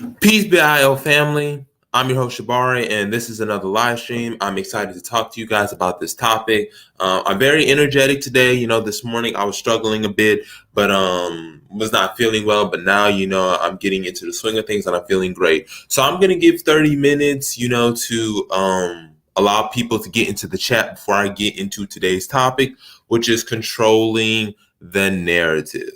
Peace, BAIO family. I'm your host Shabari, and this is another live stream. I'm excited to talk to you guys about this topic. I'm very energetic today. This morning I was struggling a bit, but was not feeling well. But now, I'm getting into the swing of things, and I'm feeling great. So I'm gonna give 30 minutes, to allow people to get into the chat before I get into today's topic, which is controlling the narrative.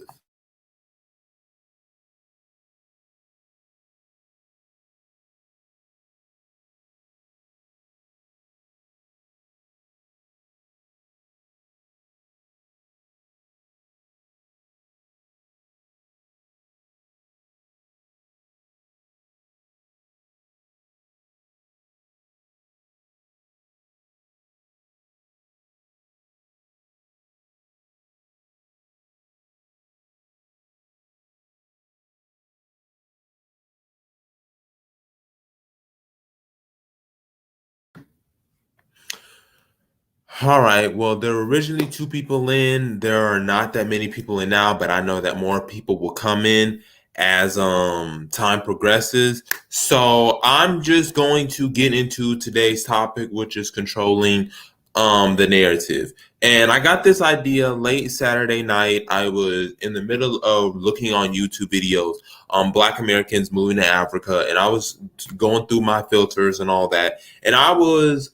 All right. Well, there were originally two people in. There are not that many people in now, but I know that more people will come in as time progresses. So I'm just going to get into today's topic, which is controlling the narrative. And I got this idea late Saturday night. I was in the middle of looking on YouTube videos on Black Americans moving to Africa, and I was going through my filters and all that. And I was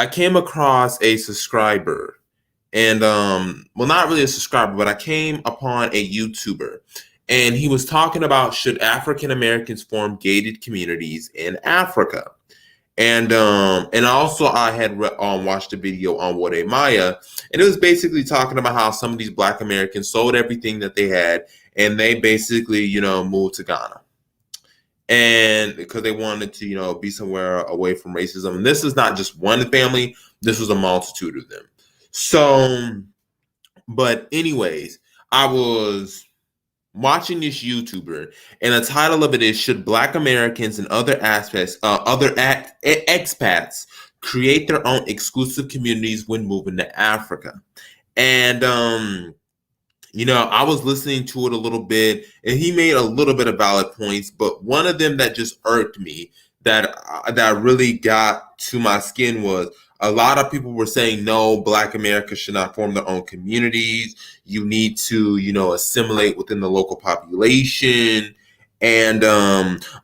I came across a subscriber, and well, not really a subscriber, but I came upon a YouTuber, and he was talking about should African Americans form gated communities in Africa. And also I had watched a video on What a Maya, and it was basically talking about how some of these Black Americans sold everything that they had, and they basically moved to Ghana, and because they wanted to be somewhere away from racism. And this is not just one family, this was a multitude of them. So, but anyways, I was watching this YouTuber, and the title of it is should Black Americans and other expats create their own exclusive communities when moving to Africa. And I was listening to it a little bit, and he made a little bit of valid points, but one of them that just irked me, that really got to my skin, was a lot of people were saying, no, Black America should not form their own communities. You need to, assimilate within the local population. And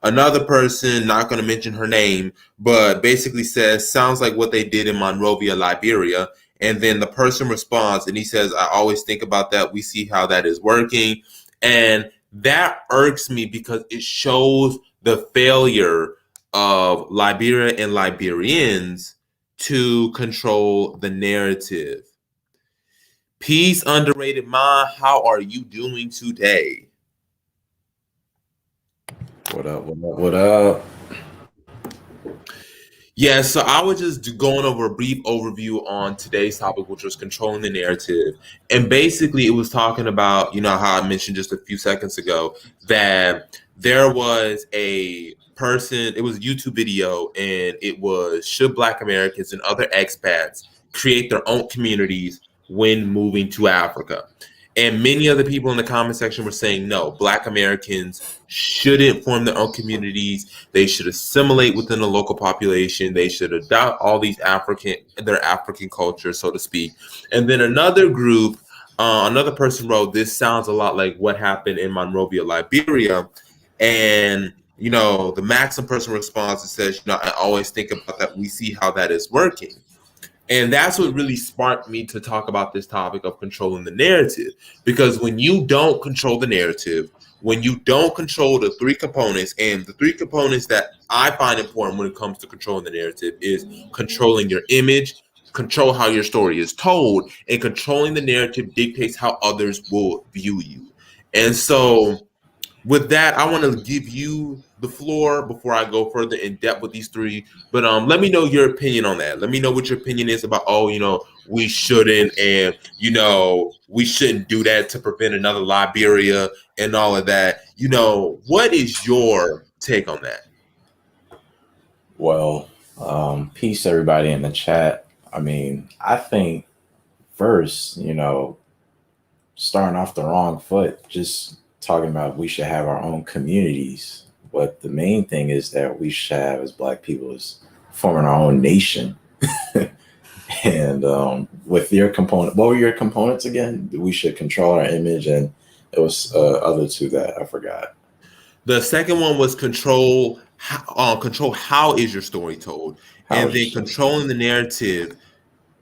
another person, not going to mention her name, but basically says, sounds like what they did in Monrovia, Liberia. And then the person responds and he says, I always think about that. We see how that is working. And that irks me because it shows the failure of Liberia and Liberians to control the narrative. Peace, underrated mind. How are you doing today? What up? What up? What up? Yeah, so I was just going over a brief overview on today's topic, which was controlling the narrative. And basically, it was talking about, how I mentioned just a few seconds ago, that there was a person, it was a YouTube video, and it was should Black Americans and other expats create their own communities when moving to Africa? And many other people in the comment section were saying, no, Black Americans shouldn't form their own communities. They should assimilate within the local population. They should adopt all these their African culture, so to speak. And then another group, another person wrote, this sounds a lot like what happened in Monrovia, Liberia. And, the maximum person responds and says, I always think about that. We see how that is working. And that's what really sparked me to talk about this topic of controlling the narrative. Because when you don't control the narrative, when you don't control the three components, and the three components that I find important when it comes to controlling the narrative is controlling your image, control how your story is told, and controlling the narrative dictates how others will view you. And so with that, I want to give you the floor before I go further in depth with these three. But let me know your opinion on that. Let me know what your opinion is about, we shouldn't, and, we shouldn't do that to prevent another Liberia and all of that. What is your take on that? Well, peace everybody in the chat. I mean, I think first, starting off the wrong foot, just talking about we should have our own communities. But the main thing is that we should have as Black people is forming our own nation. And with your component, what were your components again? We should control our image, and it was other two that I forgot. The second one was control how is your story told, How and is your then story told? controlling the narrative.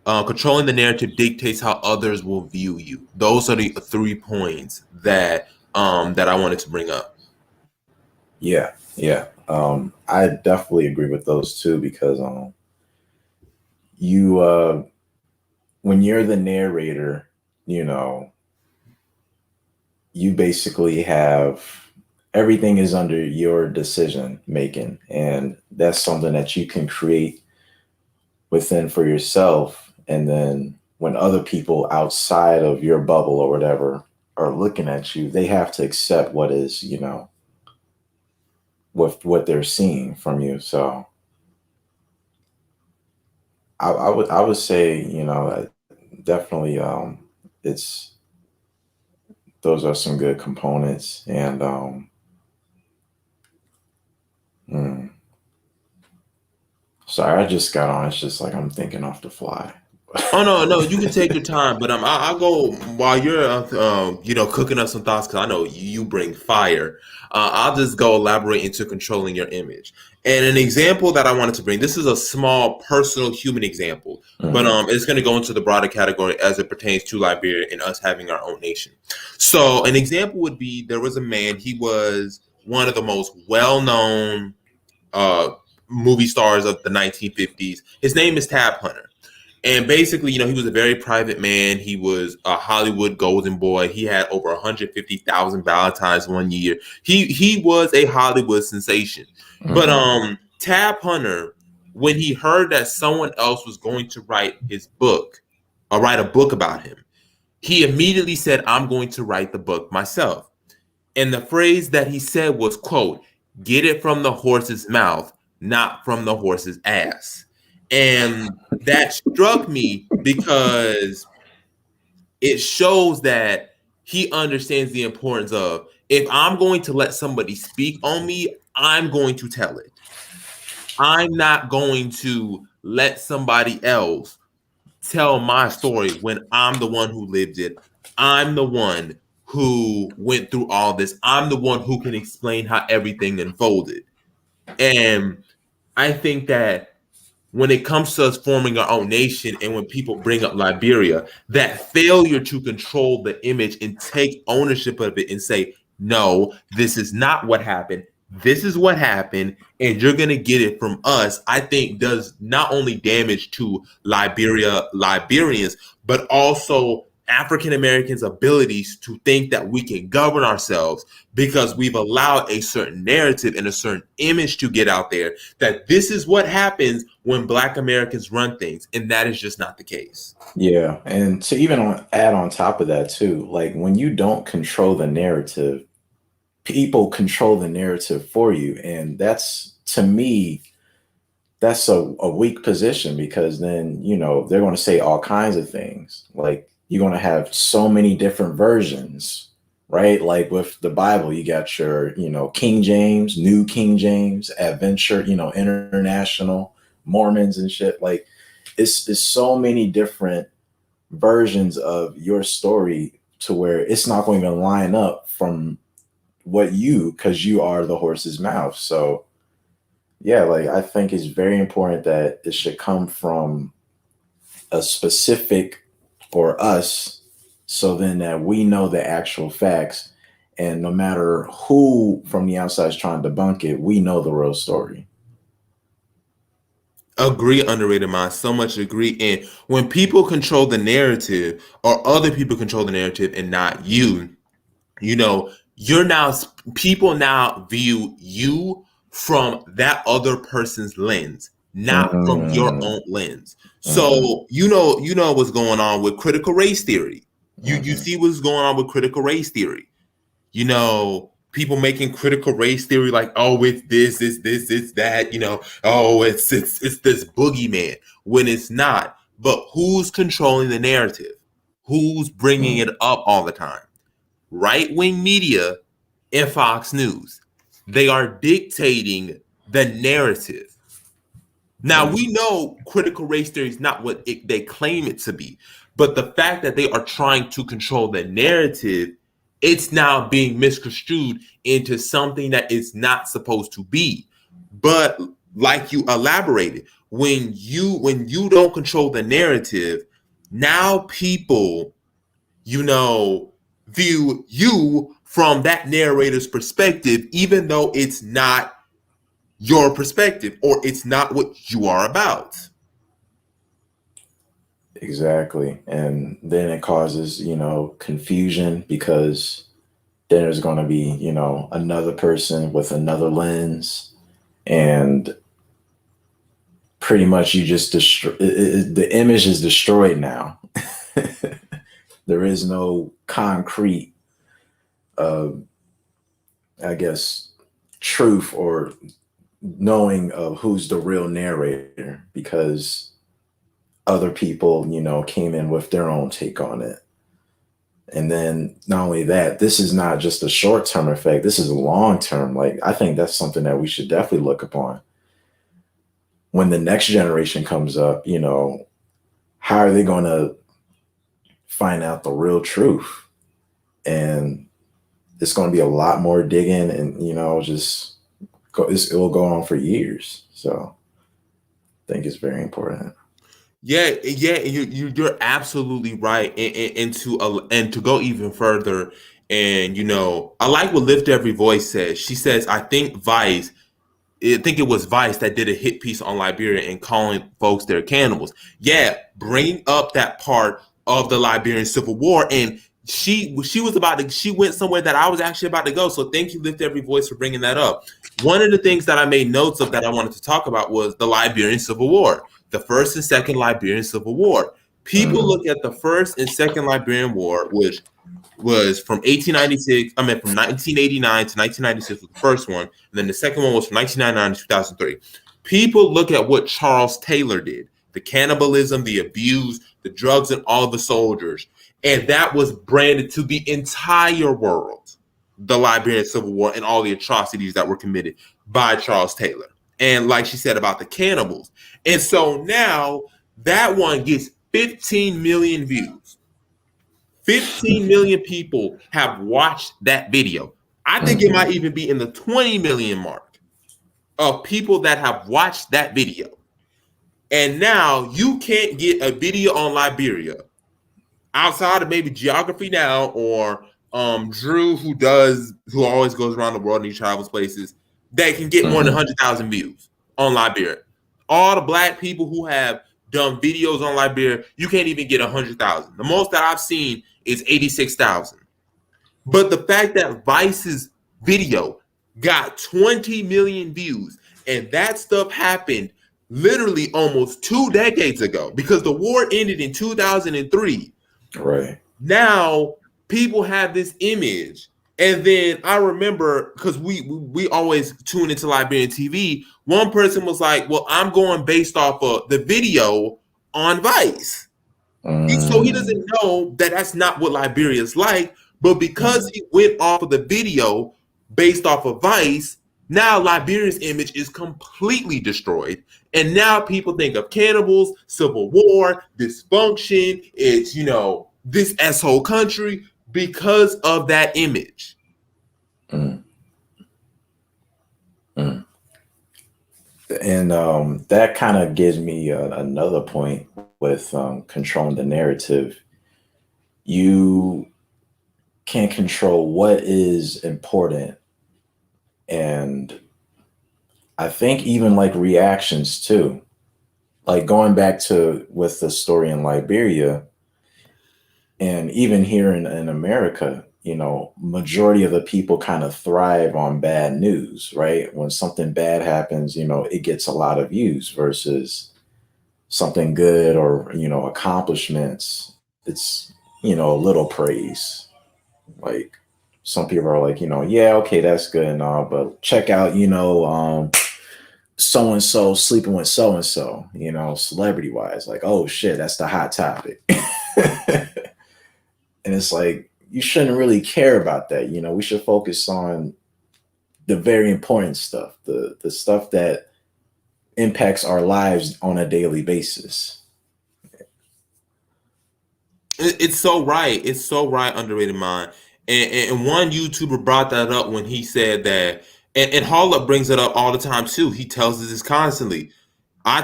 Controlling the narrative dictates how others will view you. Those are the 3 points that I wanted to bring up. Yeah, yeah. I definitely agree with those two because you when you're the narrator, you know, you basically have everything is under your decision making, and that's something that you can create within for yourself. And then when other people outside of your bubble or whatever are looking at you, they have to accept what is, what they're seeing from you. So I would say, definitely it's those are some good components. And mm, sorry, I just got on. It's just like I'm thinking off the fly. Oh no, no, you can take your time, but I'll go while you're cooking up some thoughts because I know you bring fire. I'll just go elaborate into controlling your image. And an example that I wanted to bring. This is a small personal human example, but Mhm. it's going to go into the broader category as it pertains to Liberia and us having our own nation. So an example would be there was a man. He was one of the most well-known uh, movie stars of the 1950s. His name is Tab Hunter. And basically, he was a very private man. He was a Hollywood golden boy. He had over 150,000 Valentines one year. He was a Hollywood sensation. But Mhm. Tab Hunter, when he heard that someone else was going to write his book or write a book about him, he immediately said, "I'm going to write the book myself." And the phrase that he said was, quote, "Get it from the horse's mouth, not from the horse's ass." And that struck me because it shows that he understands the importance of, if I'm going to let somebody speak on me, I'm going to tell it. I'm not going to let somebody else tell my story when I'm the one who lived it. I'm the one who went through all this. I'm the one who can explain how everything unfolded. And I think that when it comes to us forming our own nation and when people bring up Liberia, that failure to control the image and take ownership of it and say, no, this is not what happened. This is what happened, and you're going to get it from us, I think does not only damage to Liberians, but also African Americans' abilities to think that we can govern ourselves because we've allowed a certain narrative and a certain image to get out there that this is what happens when Black Americans run things, and that is just not the case. Yeah, and to even add on top of that too, like when you don't control the narrative, people control the narrative for you, and that's to me that's a weak position because then they're going to say all kinds of things. Like you're going to have so many different versions, right? Like with the Bible, you got your King James, New King James, Adventure, International, Mormons and shit. Like it's so many different versions of your story to where it's not going to line up from because you are the horse's mouth. So yeah, like I think it's very important that it should come from a specific or us, so then that we know the actual facts, and no matter who from the outside is trying to debunk it, we know the real story. Agree, underrated mind. So much agree. And when people control the narrative, or other people control the narrative and not you, you're now, people now view you from that other person's lens, not from your Mm, own lens. mhm, So you know what's going on with critical race theory. You mhm, see what's going on with critical race theory. People making critical race theory like, oh, it's this, it's that, oh, it's this boogeyman, when it's not. But who's controlling the narrative? Who's bringing mm, it up all the time? Right wing media and Fox News. They are dictating the narrative. Now, we know critical race theory is not what they claim it to be, but the fact that they are trying to control the narrative, it's now being misconstrued into something that it's not supposed to be. But like you elaborated, when you don't control the narrative, now people, view you from that narrator's perspective, even though it's not your perspective or it's not what you are about. Exactly. And then it causes, confusion because then there's going to be, another person with another lens. And pretty much you just destroy the image is destroyed now. There is no concrete, I guess, truth or knowing of who's the real narrator because other people, came in with their own take on it. And then not only that, this is not just a short-term effect. This is a long-term. Like, I think that's something that we should definitely look upon. When the next generation comes up, how are they going to find out the real truth? And it's going to be a lot more digging and, it will go on for years. So I think it's very important. Yeah, you're absolutely right, and to go even further, and I like what Lift Every Voice says. She says, I think it was Vice that did a hit piece on Liberia and calling folks their cannibals. Yeah, bringing up that part of the Liberian Civil War, and she went somewhere that I was actually about to go. So thank you, Lift Every Voice, for bringing that up. One of the things that I made notes of that I wanted to talk about was the Liberian Civil War, the first and second Liberian Civil War. People look at the first and second Liberian War, which was from 1896, from 1989 to 1996 was the first one, and then the second one was from 1999 to 2003. People look at what Charles Taylor did, the cannibalism, the abuse, the drugs, and all the soldiers, and that was branded to the entire world, the Liberian Civil War and all the atrocities that were committed by Charles Taylor. And like she said about the cannibals. And so now that one gets 15 million views. 15 million people have watched that video. I think it might even be in the 20 million mark of people that have watched that video. And now you can't get a video on Liberia outside of maybe Geography Now or Drew, who always goes around the world and he travels places, that can get more than 100,000 views on Liberia. All the Black people who have done videos on Liberia, you can't even get 100,000. The most that I've seen is 86,000. But the fact that Vice's video got 20 million views, and that stuff happened literally almost 2 decades ago, because the war ended in 2003. Right. Now people have this image. And then I remember, because we always tune into Liberian TV, one person was like, well, I'm going based off of the video on Vice. So he doesn't know that that's not what Liberia is like. But because he went off of the video based off of Vice, now Liberia's image is completely destroyed. And now people think of cannibals, civil war, dysfunction. It's, this asshole country because of that image. And that kind of gives me another point with controlling the narrative. You can't control what is important. And I think even like reactions too, like going back to with the story in Liberia and even here in America, majority of the people kind of thrive on bad news, right? When something bad happens, it gets a lot of views versus something good or, accomplishments. It's, a little praise. Like some people are like, yeah, okay, that's good and all, but check out, so-and-so sleeping with so-and-so, celebrity wise, like, oh shit, that's the hot topic. And it's like, you shouldn't really care about that. You know, we should focus on the very important stuff, the stuff that impacts our lives on a daily basis. It's so right. It's so right, underrated mind. And one YouTuber brought that up when he said that, and Harlop brings it up all the time too. He tells us this constantly. He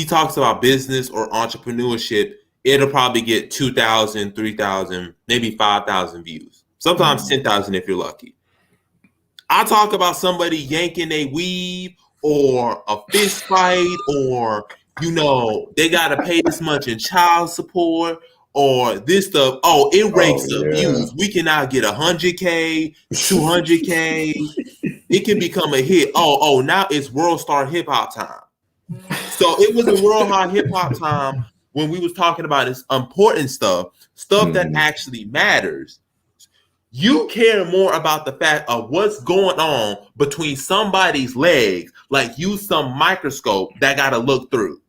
talks about business or entrepreneurship. It'll probably get 2,000, 3,000, maybe 5,000 views. Sometimes 10,000 if you're lucky. I talk about somebody yanking a weave or a fist fight or, they got to pay this much in child support or this stuff. Oh, it Oh ranks the yeah. views. We can now get 100K, 200K. It can become a hit. Now it's World Star Hip Hop time. So it was a World High Hip Hop time when we was talking about this important stuff that actually matters. You care more about the fact of what's going on between somebody's legs, like use some microscope that got to look through.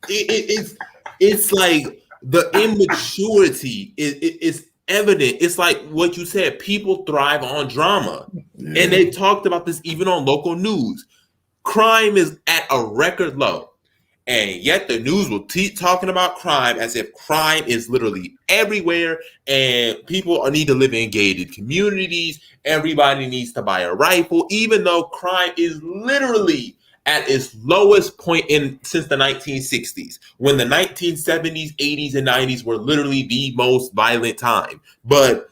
It's like the immaturity is evident. It's like what you said. People thrive on drama, and they talked about this even on local news. Crime is at a record low. And yet the news will keep talking about crime as if crime is literally everywhere and people need to live in gated communities. Everybody needs to buy a rifle, even though crime is literally at its lowest point since the 1960s, when the 1970s, 80s, and 90s were literally the most violent time. But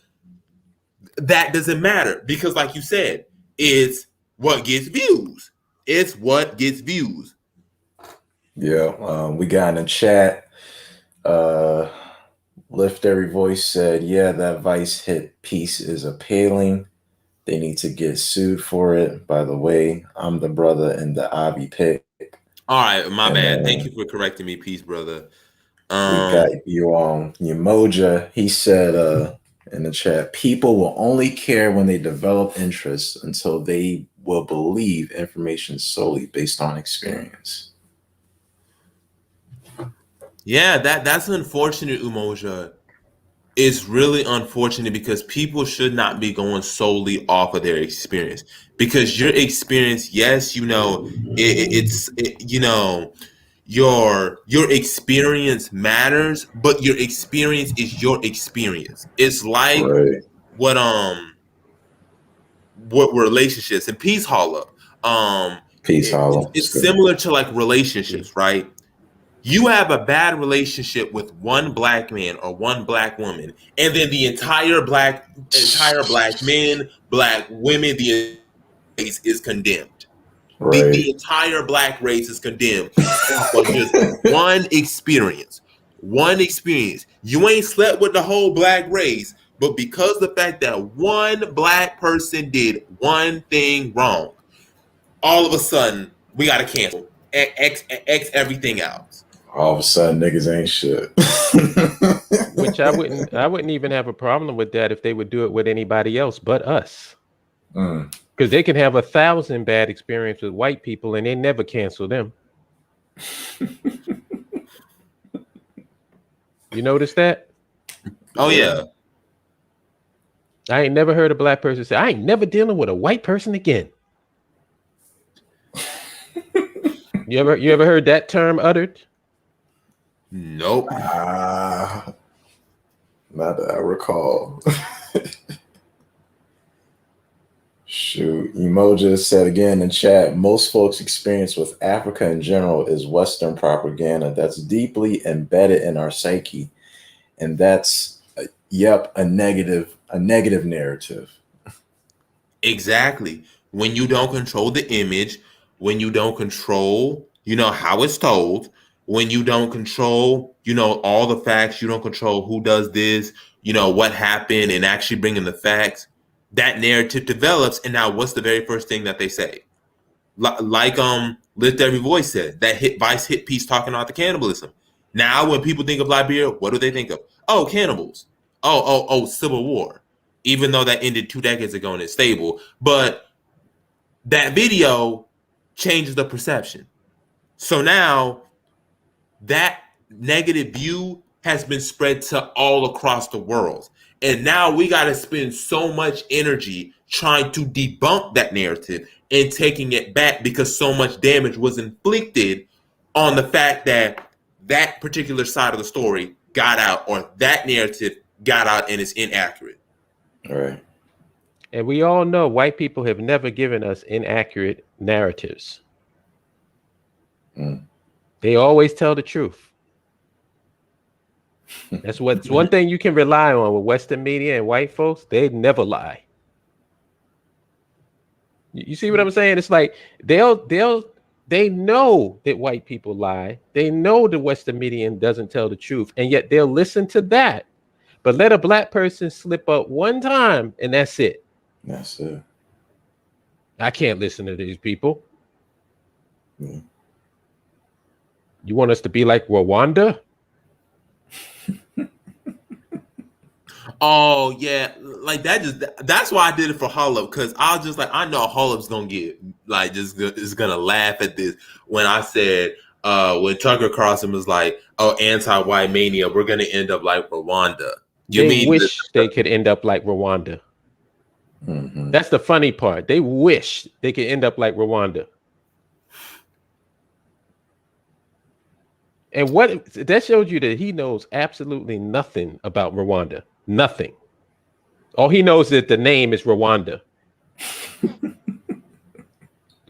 that doesn't matter because, like you said, it's what gets views. It's what gets views. Yeah, we got in the chat. Lift Every Voice said, "Yeah, that Vice hit piece is appealing. They need to get sued for it. By the way, I'm the brother in the Avi pick." All right, my bad. Thank you for correcting me, peace, brother. We got you on Yamoja. He said in the chat, people will only care when they develop interest until they will believe information solely based on experience. Yeah, that's unfortunate, Umoja. It's really unfortunate because people should not be going solely off of their experience. Because your experience, yes, your experience matters, but your experience is your experience. It's like Right. what relationships and peace hollow. Peace, Hollow. It's similar to like relationships, right? You have a bad relationship with one black man or one black woman, and then the entire black men, black women, the race is condemned. Right. The entire black race is condemned off of just one experience. One experience. You ain't slept with the whole black race, but because the fact that one black person did one thing wrong, all of a sudden we got to cancel X everything else. All of a sudden, niggas ain't shit. Which I wouldn't even have a problem with that if they would do it with anybody else but us. Because they can have 1,000 bad experiences with white people and they never cancel them. You notice that? Oh yeah. I ain't never heard a black person say, "I ain't never dealing with a white person again." You ever heard that term uttered? Nope. Not that I recall. Shoot. Emoja said again in chat, most folks' experience with Africa in general is Western propaganda that's deeply embedded in our psyche. And that's, a negative narrative. Exactly. When you don't control the image, when you don't control, how it's told, when you don't control, all the facts, you don't control who does this, what happened, and actually bringing the facts, that narrative develops. And now what's the very first thing that they say? Like Lift Every Voice said, that Vice hit piece talking about the cannibalism. Now when people think of Liberia, what do they think of? Oh, cannibals. Oh, Civil War. Even though that ended 2 decades ago and it's stable. But that video changes the perception. So now that negative view has been spread to all across the world. And now we got to spend so much energy trying to debunk that narrative and taking it back because so much damage was inflicted on the fact that that particular side of the story got out, or that narrative got out and is inaccurate. All right. And we all know white people have never given us inaccurate narratives. They always tell the truth. That's what's one thing you can rely on with Western media and white folks. They never lie. You see what I'm saying? It's like they know that white people lie. They know the Western media doesn't tell the truth, and yet they'll listen to that. But let a black person slip up one time, and that's it. That's it. I can't listen to these people. You want us to be like Rwanda? Oh yeah, like that's why I did it for Holub, because I was just like, I know Holub's gonna get like is gonna laugh at this when I said when Tucker Carlson was like, oh, anti-white mania, we're gonna end up like Rwanda. They wish they could end up like Rwanda. That's the funny part. They wish they could end up like Rwanda. And what that shows you that he knows absolutely nothing about Rwanda. Nothing. All he knows is that the name is Rwanda.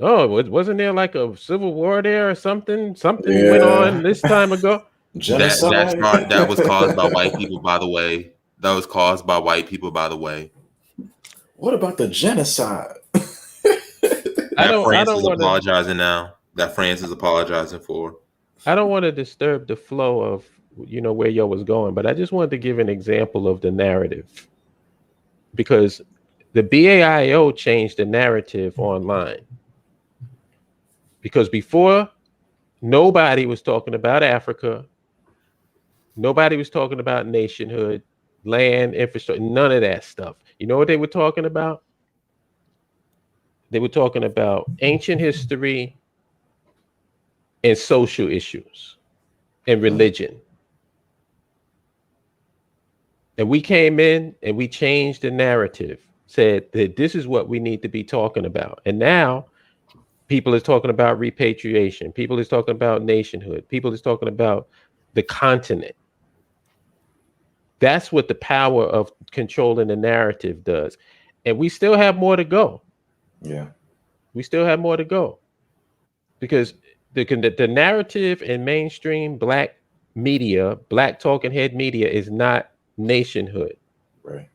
Oh, wasn't there like a civil war there or something? Something went on this time ago. Genocide. That was caused by white people, by the way. That was caused by white people, by the way. What about the genocide? France is apologizing now. That France is apologizing for. I don't want to disturb the flow of, where y'all was going, but I just wanted to give an example of the narrative, because the BAIO changed the narrative online. Because before, nobody was talking about Africa. Nobody was talking about nationhood, land, infrastructure, none of that stuff. You know what they were talking about? They were talking about ancient history and social issues and religion. And we came in and we changed the narrative, said that this is what we need to be talking about. And now people is talking about repatriation. People is talking about nationhood. People is talking about the continent. That's what the power of controlling the narrative does. And we still have more to go. Yeah. We still have more to go. Because the narrative in mainstream black media, black talking head media, is not nationhood. Right.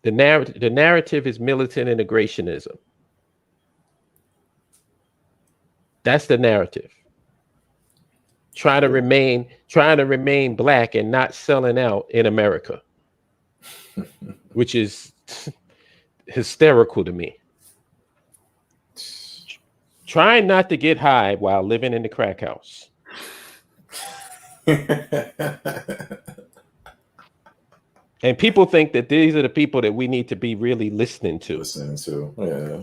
The narrative is militant integrationism. That's the narrative. Trying to remain black and not selling out in America, which is hysterical to me. Trying not to get high while living in the crack house. And people think that these are the people that we need to be really listening to. Yeah.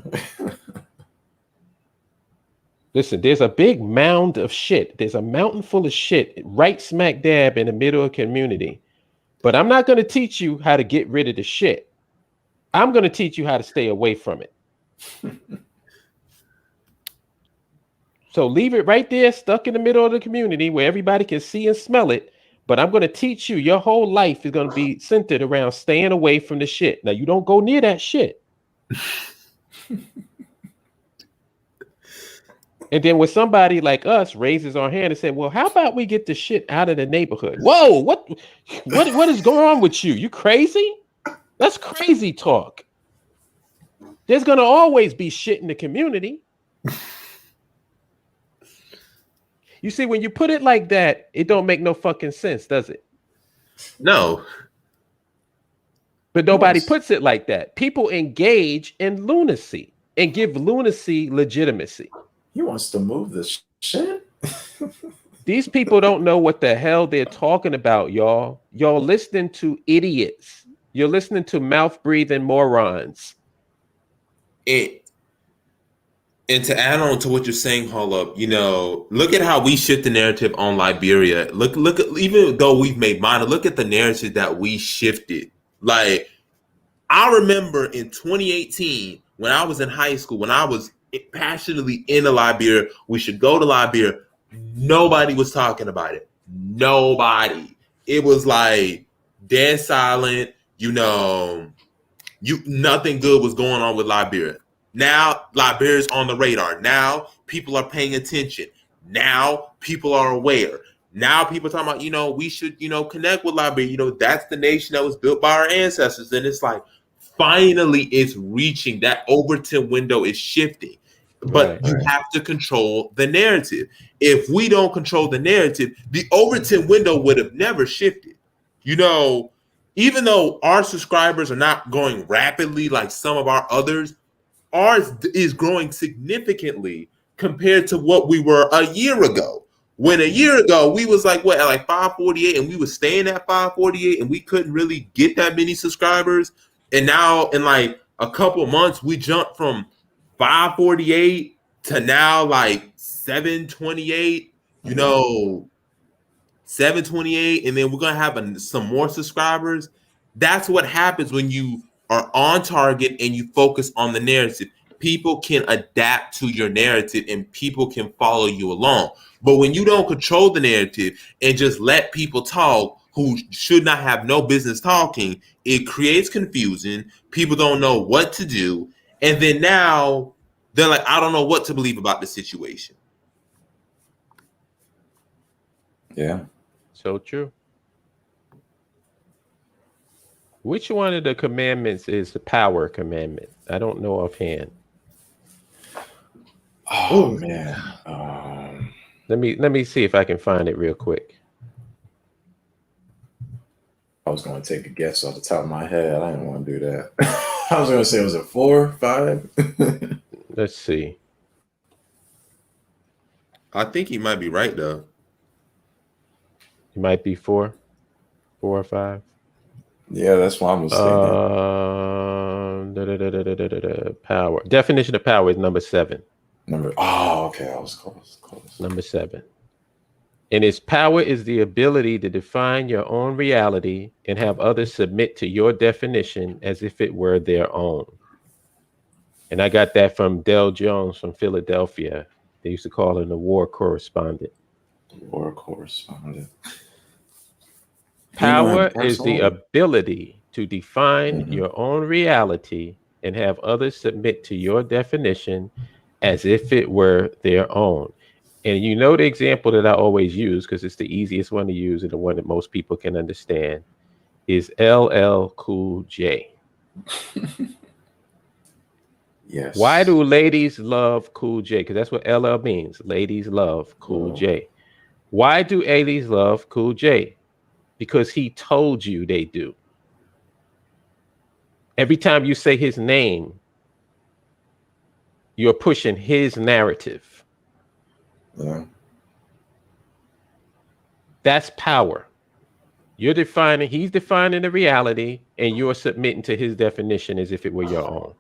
Listen, there's a big mound of shit. There's a mountain full of shit right smack dab in the middle of the community. But I'm not going to teach you how to get rid of the shit. I'm going to teach you how to stay away from it. So leave it right there, stuck in the middle of the community where everybody can see and smell it. But I'm going to teach you, your whole life is going to be centered around staying away from the shit. Now, you don't go near that shit. And then when somebody like us raises our hand and say, well, how about we get the shit out of the neighborhood? Whoa, what is going on with you? You crazy? That's crazy talk. There's going to always be shit in the community. You see, when you put it like that, it don't make no fucking sense, does it? No. But nobody puts it like that. People engage in lunacy and give lunacy legitimacy. He wants to move this shit. These people don't know what the hell they're talking about, y'all. Y'all listening to idiots. You're listening to mouth-breathing morons. And to add on to what you're saying, hold up, look at how we shift the narrative on Liberia. Look at, even though we've made minor, look at the narrative that we shifted. Like, I remember in 2018, when I was in high school, when I was passionately into Liberia, we should go to Liberia. Nobody was talking about it. Nobody. It was like dead silent, nothing good was going on with Liberia. Now Liberia's on the radar. Now people are paying attention. Now people are aware. Now people are talking about, we should, connect with Liberia. That's the nation that was built by our ancestors. And it's like, finally it's reaching that Overton window is shifting. But you have to control the narrative. If we don't control the narrative, the Overton window would have never shifted. Even though our subscribers are not growing rapidly like some of our others, ours is growing significantly compared to what we were a year ago. When a year ago we was like what, at like 548, and we was staying at 548, and we couldn't really get that many subscribers. And now in like a couple months we jumped from 548 to now like 728. 728, and then we're gonna have some more subscribers. That's what happens when you are on target and you focus on the narrative. People can adapt to your narrative and people can follow you along. But when you don't control the narrative and just let people talk who should not have no business talking, it creates confusion. People don't know what to do, and then now they're like, I don't know what to believe about the situation. Yeah. So true. Which one of the commandments is the power commandment? I don't know offhand. Oh man. Let me see if I can find it real quick. I was going to take a guess off the top of my head. I didn't want to do that. I was going to say, was it 4, 5? Let's see. I think he might be right though. It might be 4 or 5. Yeah, that's what I was thinking. Power. Definition of power is number 7. Okay, I was close. Number 7. And its power is the ability to define your own reality and have others submit to your definition as if it were their own. And I got that from Del Jones from Philadelphia. They used to call him the war correspondent. War correspondent. Power is the ability to define your own reality and have others submit to your definition as if it were their own. And the example that I always use, because it's the easiest one to use and the one that most people can understand, is LL Cool J. Yes. Why do ladies love Cool J? Because that's what LL means. Ladies love Cool J. Why do ladies love Cool J? Because he told you they do. Every time you say his name, you're pushing his narrative. Yeah. That's power. He's defining the reality, and you're submitting to his definition as if it were your own.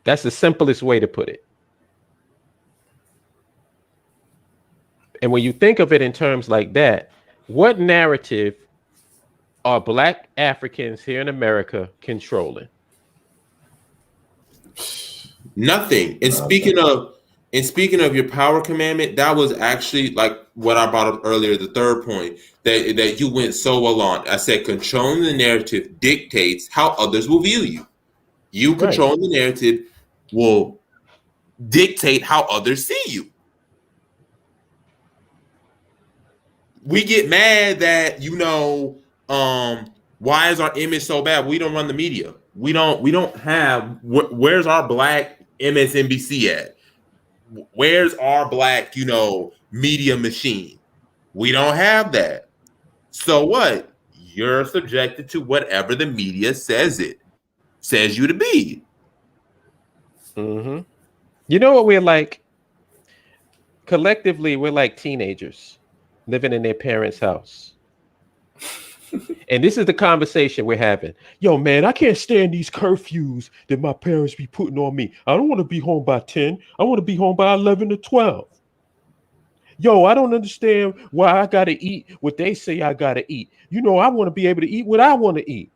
That's the simplest way to put it. And when you think of it in terms like that, what narrative are Black Africans here in America controlling? Nothing. And speaking of your power commandment, that was actually like what I brought up earlier, the third point that you went so well on. I said controlling the narrative dictates how others will view you. You controlling the narrative will dictate how others see you. We get mad that why is our image so bad? We don't run the media. We don't have where's our Black MSNBC at? Where's our Black media machine? We don't have that. So what? You're subjected to whatever the media says you to be. Mm-hmm. You know what we're like? Collectively, we're like teenagers living in their parents' house. And this is the conversation we're having. Yo, man, I can't stand these curfews that my parents be putting on me. I don't want to be home by 10. I want to be home by 11 or 12. Yo, I don't understand why I got to eat what they say I got to eat. You know, I want to be able to eat what I want to eat.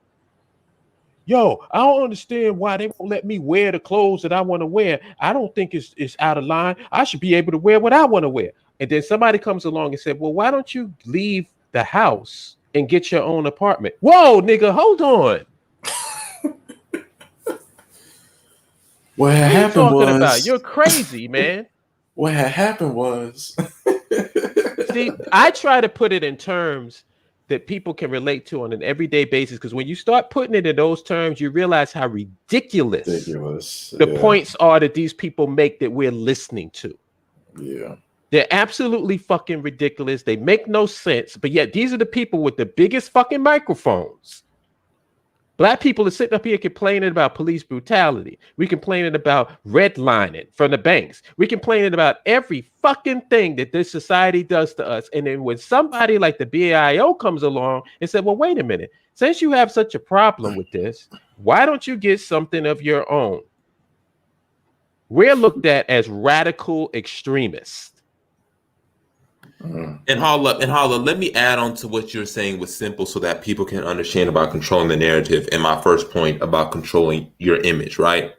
Yo, I don't understand why they won't let me wear the clothes that I want to wear. I don't think it's out of line. I should be able to wear what I want to wear. And then somebody comes along and said, well, why don't you leave the house and get your own apartment? Whoa, nigga, hold on. What had happened was about? You're crazy, man. What had happened was See, I try to put it in terms that people can relate to on an everyday basis, because when you start putting it in those terms, you realize how ridiculous the points are that these people make that we're listening to. Yeah. They're absolutely fucking ridiculous. They make no sense, but yet these are the people with the biggest fucking microphones. Black people are sitting up here complaining about police brutality. We complaining about redlining from the banks. We complaining about every fucking thing that this society does to us. And then when somebody like the BAIO comes along and said, well, wait a minute, since you have such a problem with this, why don't you get something of your own? We're looked at as radical extremists. And Hala, let me add on to what you're saying with simple so that people can understand about controlling the narrative and my first point about controlling your image, right?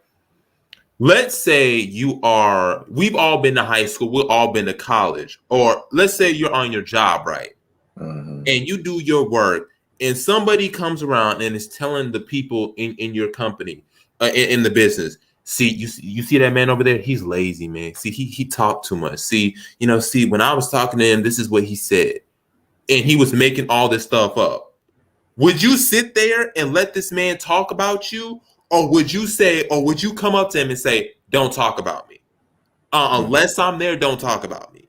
Let's say we've all been to high school, we've all been to college, or let's say you're on your job, right? And you do your work and somebody comes around and is telling the people in your company, in the business, see, you see that man over there? He's lazy, man. See, he talked too much. See, when I was talking to him, this is what he said. And he was making all this stuff up. Would you sit there and let this man talk about you? Or would you come up to him and say, don't talk about me? Unless I'm there, don't talk about me.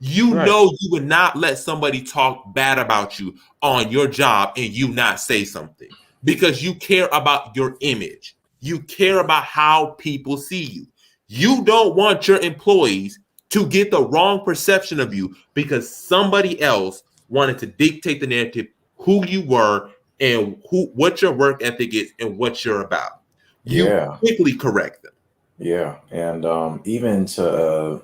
You know you would not let somebody talk bad about you on your job and you not say something because you care about your image. You care about how people see you. You don't want your employees to get the wrong perception of you because somebody else wanted to dictate the narrative, who you were and what your work ethic is and what you're about. You quickly correct them. Yeah. And even to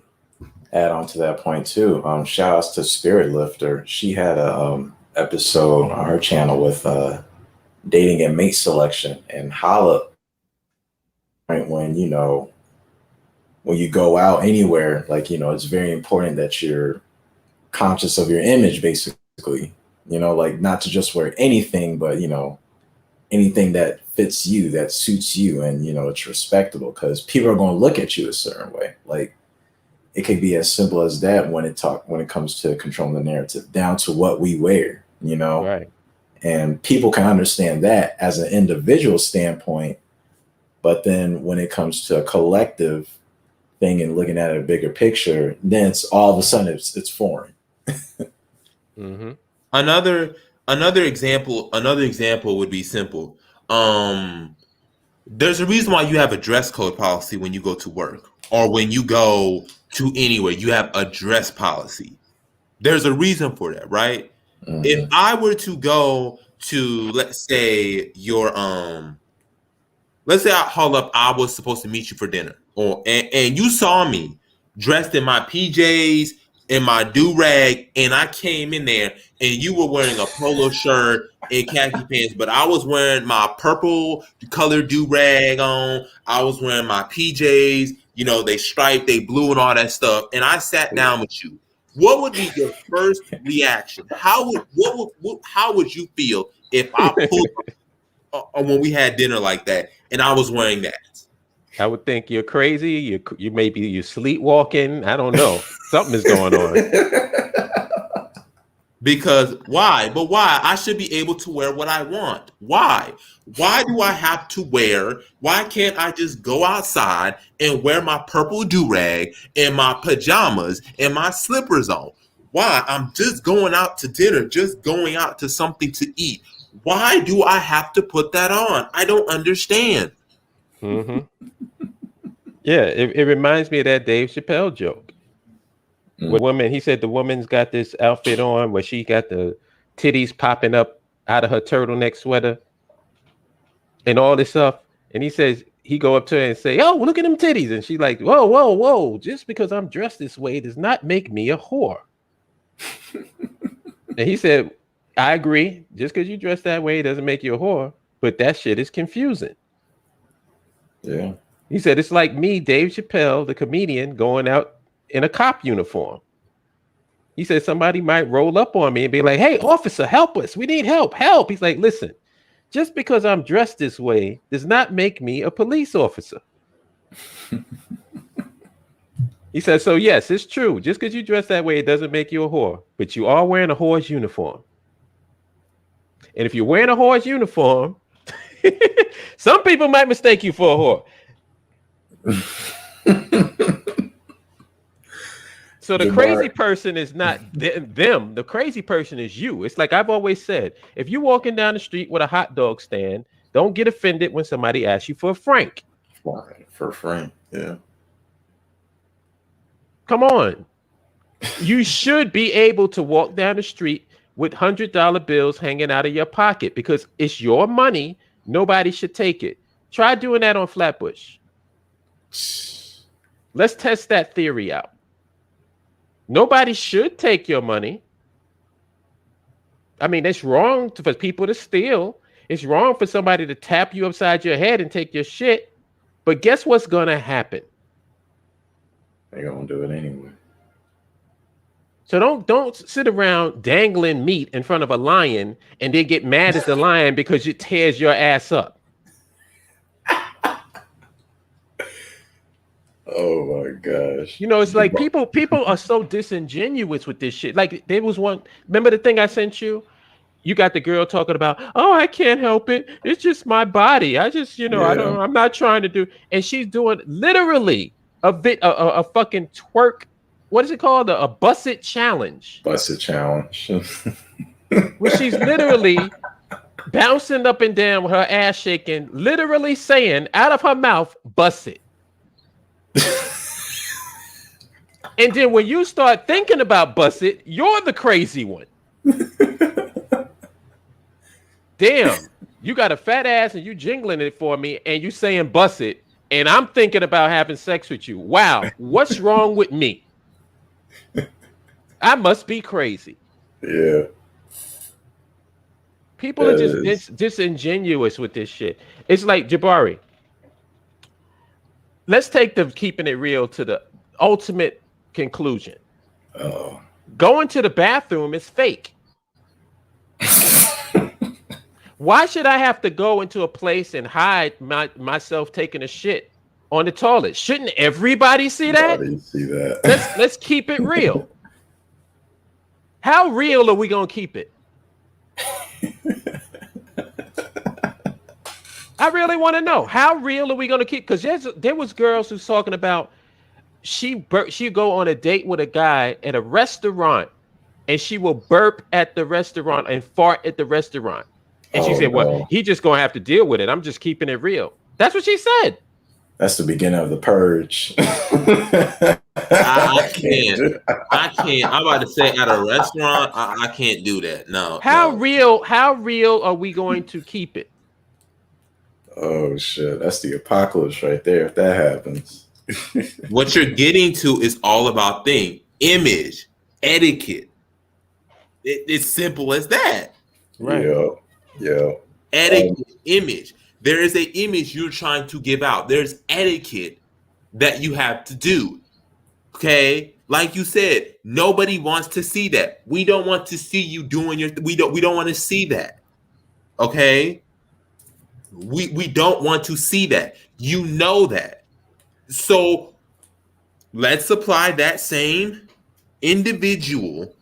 add on to that point too, shout outs to Spirit Lifter. She had a episode on her channel with dating and mate selection, and Holla, when you go out anywhere, it's very important that you're conscious of your image, basically, like not to just wear anything, but anything that fits you, that suits you, and it's respectable, because people are going to look at you a certain way. Like, it could be as simple as that when it comes to controlling the narrative, down to what we wear, Right. And people can understand that as an individual standpoint. But then when it comes to a collective thing and looking at a bigger picture, then it's all of a sudden it's foreign. Another example would be simple. There's a reason why you have a dress code policy when you go to work or when you go to anywhere. You have a dress policy. There's a reason for that, right? If I were to go to, let's say I was supposed to meet you for dinner, and you saw me dressed in my PJs and my do-rag, and I came in there and you were wearing a polo shirt and khaki pants, but I was wearing my purple colored do-rag on. I was wearing my PJs, they striped, they blue and all that stuff, and I sat down with you. What would be your first reaction? How would you feel if I pulled when we had dinner like that and I was wearing that? I would think you're crazy. You maybe you're sleepwalking. I don't know. Something is going on. Because why? But why? I should be able to wear what I want. Why? Why do I have to wear? Why can't I just go outside and wear my purple do-rag and my pajamas and my slippers on? Why? I'm just going out to dinner, just going out to something to eat. Why do I have to put that on? I don't understand. Yeah, it reminds me of that Dave Chappelle joke. Woman, he said the woman's got this outfit on where she got the titties popping up out of her turtleneck sweater and all this stuff. And he says, he go up to her and say, "Oh, look at them titties." And she's like, "Whoa, whoa, whoa. Just because I'm dressed this way does not make me a whore." And he said, "I agree. Just because you dress that way doesn't make you a whore, but that shit is confusing." Yeah. He said, "It's like me, Dave Chappelle, the comedian, going out in a cop uniform." He said, "Somebody might roll up on me and be like, 'Hey, officer, help us. We need help. Help.' He's like, 'Listen, just because I'm dressed this way does not make me a police officer.'" He said, "So yes, it's true. Just because you dress that way, it doesn't make you a whore, but you are wearing a whore's uniform. And if you're wearing a whore's uniform, some people might mistake you for a whore." So the crazy person is not them. The crazy person is you. It's like I've always said, if you're walking down the street with a hot dog stand, don't get offended when somebody asks you for a Frank. For Frank, yeah. Come on. You should be able to walk down the street with $100 bills hanging out of your pocket because it's your money. Nobody should take it. Try doing that on Flatbush. Let's test that theory out. Nobody should take your money. I mean, it's wrong for people to steal. It's wrong for somebody to tap you upside your head and take your shit. But guess what's going to happen? They're going to do it anyway. So don't sit around dangling meat in front of a lion and then get mad at the lion because it tears your ass up. Oh my gosh. You know, it's like people are so disingenuous with this shit. Like there was one, remember the thing I sent you? You got the girl talking about, "Oh, I can't help it. It's just my body. I just, I'm not trying to do." And she's doing literally a fucking twerk. What is it called? A busset challenge. Busset challenge. Where she's literally bouncing up and down with her ass shaking, literally saying out of her mouth, "Busset." And then when you start thinking about busset, you're the crazy one. Damn, you got a fat ass and you jingling it for me and you saying busset, and I'm thinking about having sex with you. Wow, what's wrong with me? I must be crazy. Yeah. People are just disingenuous with this shit. It's like, Jabari, let's take the keeping it real to the ultimate conclusion. Oh. Going to the bathroom is fake. Why should I have to go into a place and hide myself taking a shit on the toilet? Shouldn't everybody see that? Let's keep it real. How real are we gonna keep it? I really want to know, how real are we gonna keep? Because there was girls who's talking about she go on a date with a guy at a restaurant, and she will burp at the restaurant and fart at the restaurant. And she said, "Well, he just gonna have to deal with it. I'm just keeping it real." That's what she said. That's the beginning of the purge. I can't. I'm about to say at a restaurant, I can't do that. No. How real are we going to keep it? Oh shit, that's the apocalypse right there if that happens. What you're getting to is all about image, etiquette. It's simple as that. Right. Yeah. Etiquette, image. There is an image you're trying to give out. There's etiquette that you have to do. Okay? Like you said, nobody wants to see that. We don't want to see you doing we don't want to see that. Okay? We don't want to see that. You know that. So let's apply that same individual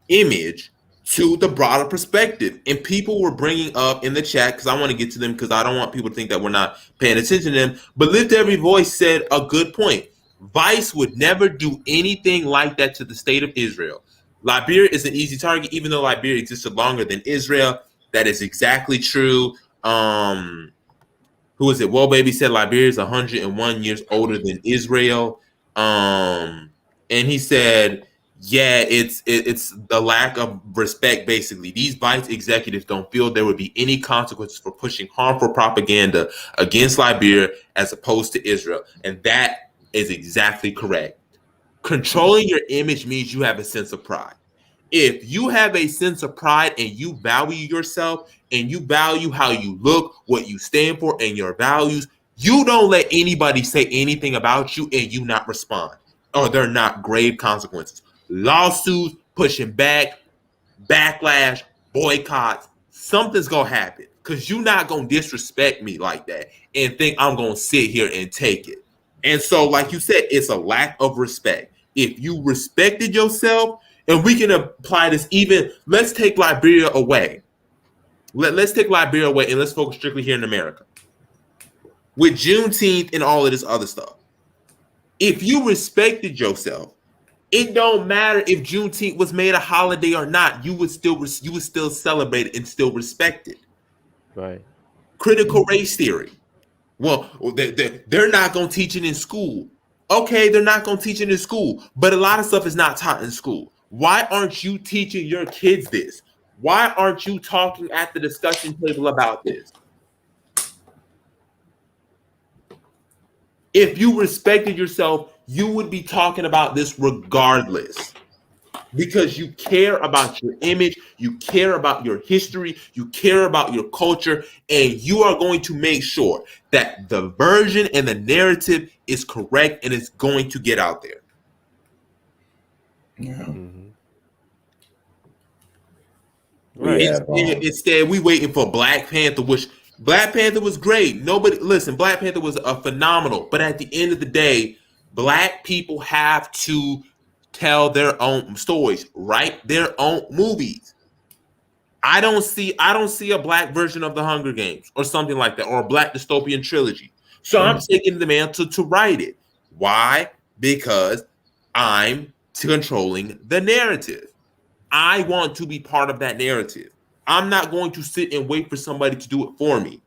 image to the broader perspective. And people were bringing up in the chat, because I want to get to them because I don't want people to think that we're not paying attention to them. But Lift Every Voice said a good point. Vice would never do anything like that to the state of Israel. Liberia is an easy target, even though Liberia existed longer than Israel. That is exactly true. Who is it? Well, Baby said Liberia is 101 years older than Israel. And he said, yeah, it's the lack of respect. Basically, these vice executives don't feel there would be any consequences for pushing harmful propaganda against Liberia as opposed to Israel, and that is exactly correct. Controlling your image means you have a sense of pride. If you have a sense of pride and you value yourself and you value how you look, what you stand for, and your values, you don't let anybody say anything about you and you not respond, or they're not grave consequences. Lawsuits, pushing back, backlash, boycotts, something's gonna happen because you're not gonna disrespect me like that and think I'm gonna sit here and take it. And so, like you said, it's a lack of respect. If you respected yourself, and we can apply this even, let's take Liberia away. Let's take Liberia away and let's focus strictly here in America. With Juneteenth and all of this other stuff. If you respected yourself, it don't matter if Juneteenth was made a holiday or not. You would still celebrate it and still respect it. Right. Critical race theory. Well, they're not going to teach it in school. Okay, they're not going to teach it in school, but a lot of stuff is not taught in school. Why aren't you teaching your kids this? Why aren't you talking at the discussion table about this? If you respected yourself, you would be talking about this regardless. Because you care about your image, you care about your history, you care about your culture, and you are going to make sure that the version and the narrative is correct and it's going to get out there. Yeah. Mm-hmm. Right. Instead, we waiting for Black Panther, which Black Panther was great. Listen, Black Panther was a phenomenal, but at the end of the day, Black people have to tell their own stories, write their own movies. I don't see a Black version of the Hunger Games or something like that, or a Black dystopian trilogy. So I'm taking the man to write it. Why? Because I'm controlling the narrative. I want to be part of that narrative. I'm not going to sit and wait for somebody to do it for me.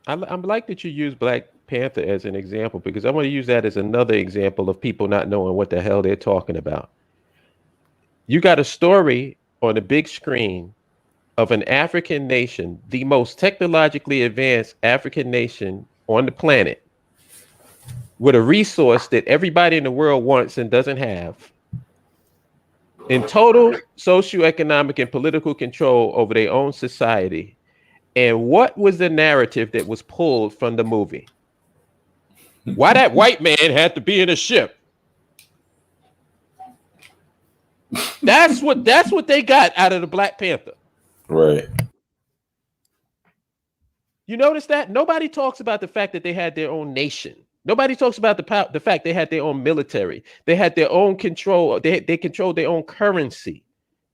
I'm like that you use Black Panther as an example because I want to use that as another example of people not knowing what the hell they're talking about. You got a story on the big screen of an African nation, the most technologically advanced African nation on the planet, with a resource that everybody in the world wants and doesn't have, in total socioeconomic and political control over their own society. And what was the narrative that was pulled from the movie? Why that white man had to be in a ship? That's what they got out of the Black Panther. Right. You notice that? Nobody talks about the fact that they had their own nation. Nobody talks about the fact they had their own military. They had their own control. They controlled their own currency.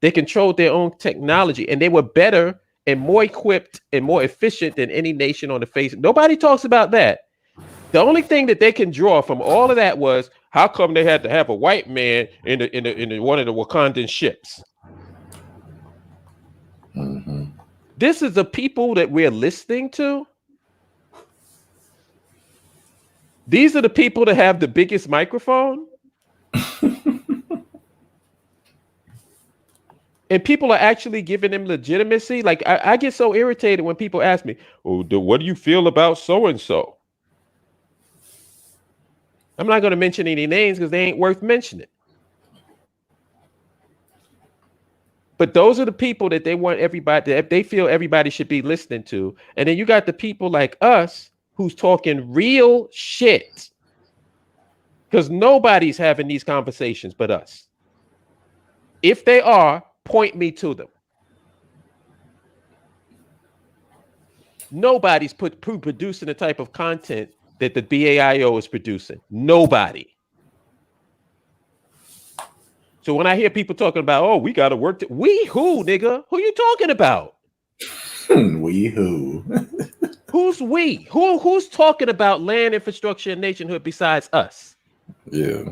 They controlled their own technology. And they were better and more equipped and more efficient than any nation on the face. Nobody talks about that. The only thing that they can draw from all of that was how come they had to have a white man in one of the Wakandan ships. Mm-hmm. This is the people that we're listening to. These are the people that have the biggest microphone. And people are actually giving them legitimacy. Like I get so irritated when people ask me, "Oh, what do you feel about so and so?" I'm not going to mention any names because they ain't worth mentioning. But those are the people that they want everybody, that they feel everybody should be listening to. And then you got the people like us who's talking real shit. Because nobody's having these conversations but us. If they are, point me to them. Nobody's producing the type of content that the BAIO is producing. Nobody. So when I hear people talking about, oh, we got to work. We who, nigga? Who you talking about? We who? Who's we? Who's talking about land infrastructure and nationhood besides us? Yeah.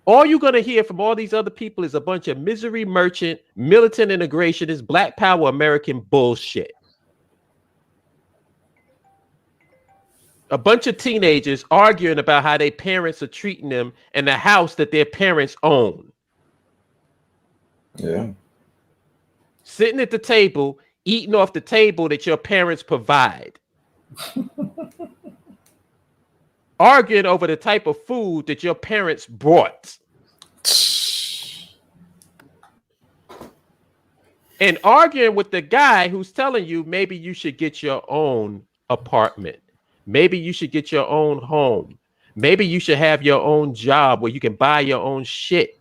All you're going to hear from all these other people is a bunch of misery merchant, militant integrationist, Black Power American bullshit. A bunch of teenagers arguing about how their parents are treating them in the house that their parents own. Yeah. Sitting at the table, eating off the table that your parents provide. Arguing over the type of food that your parents brought. And arguing with the guy who's telling you maybe you should get your own apartment. Maybe you should get your own home. Maybe you should have your own job where you can buy your own shit.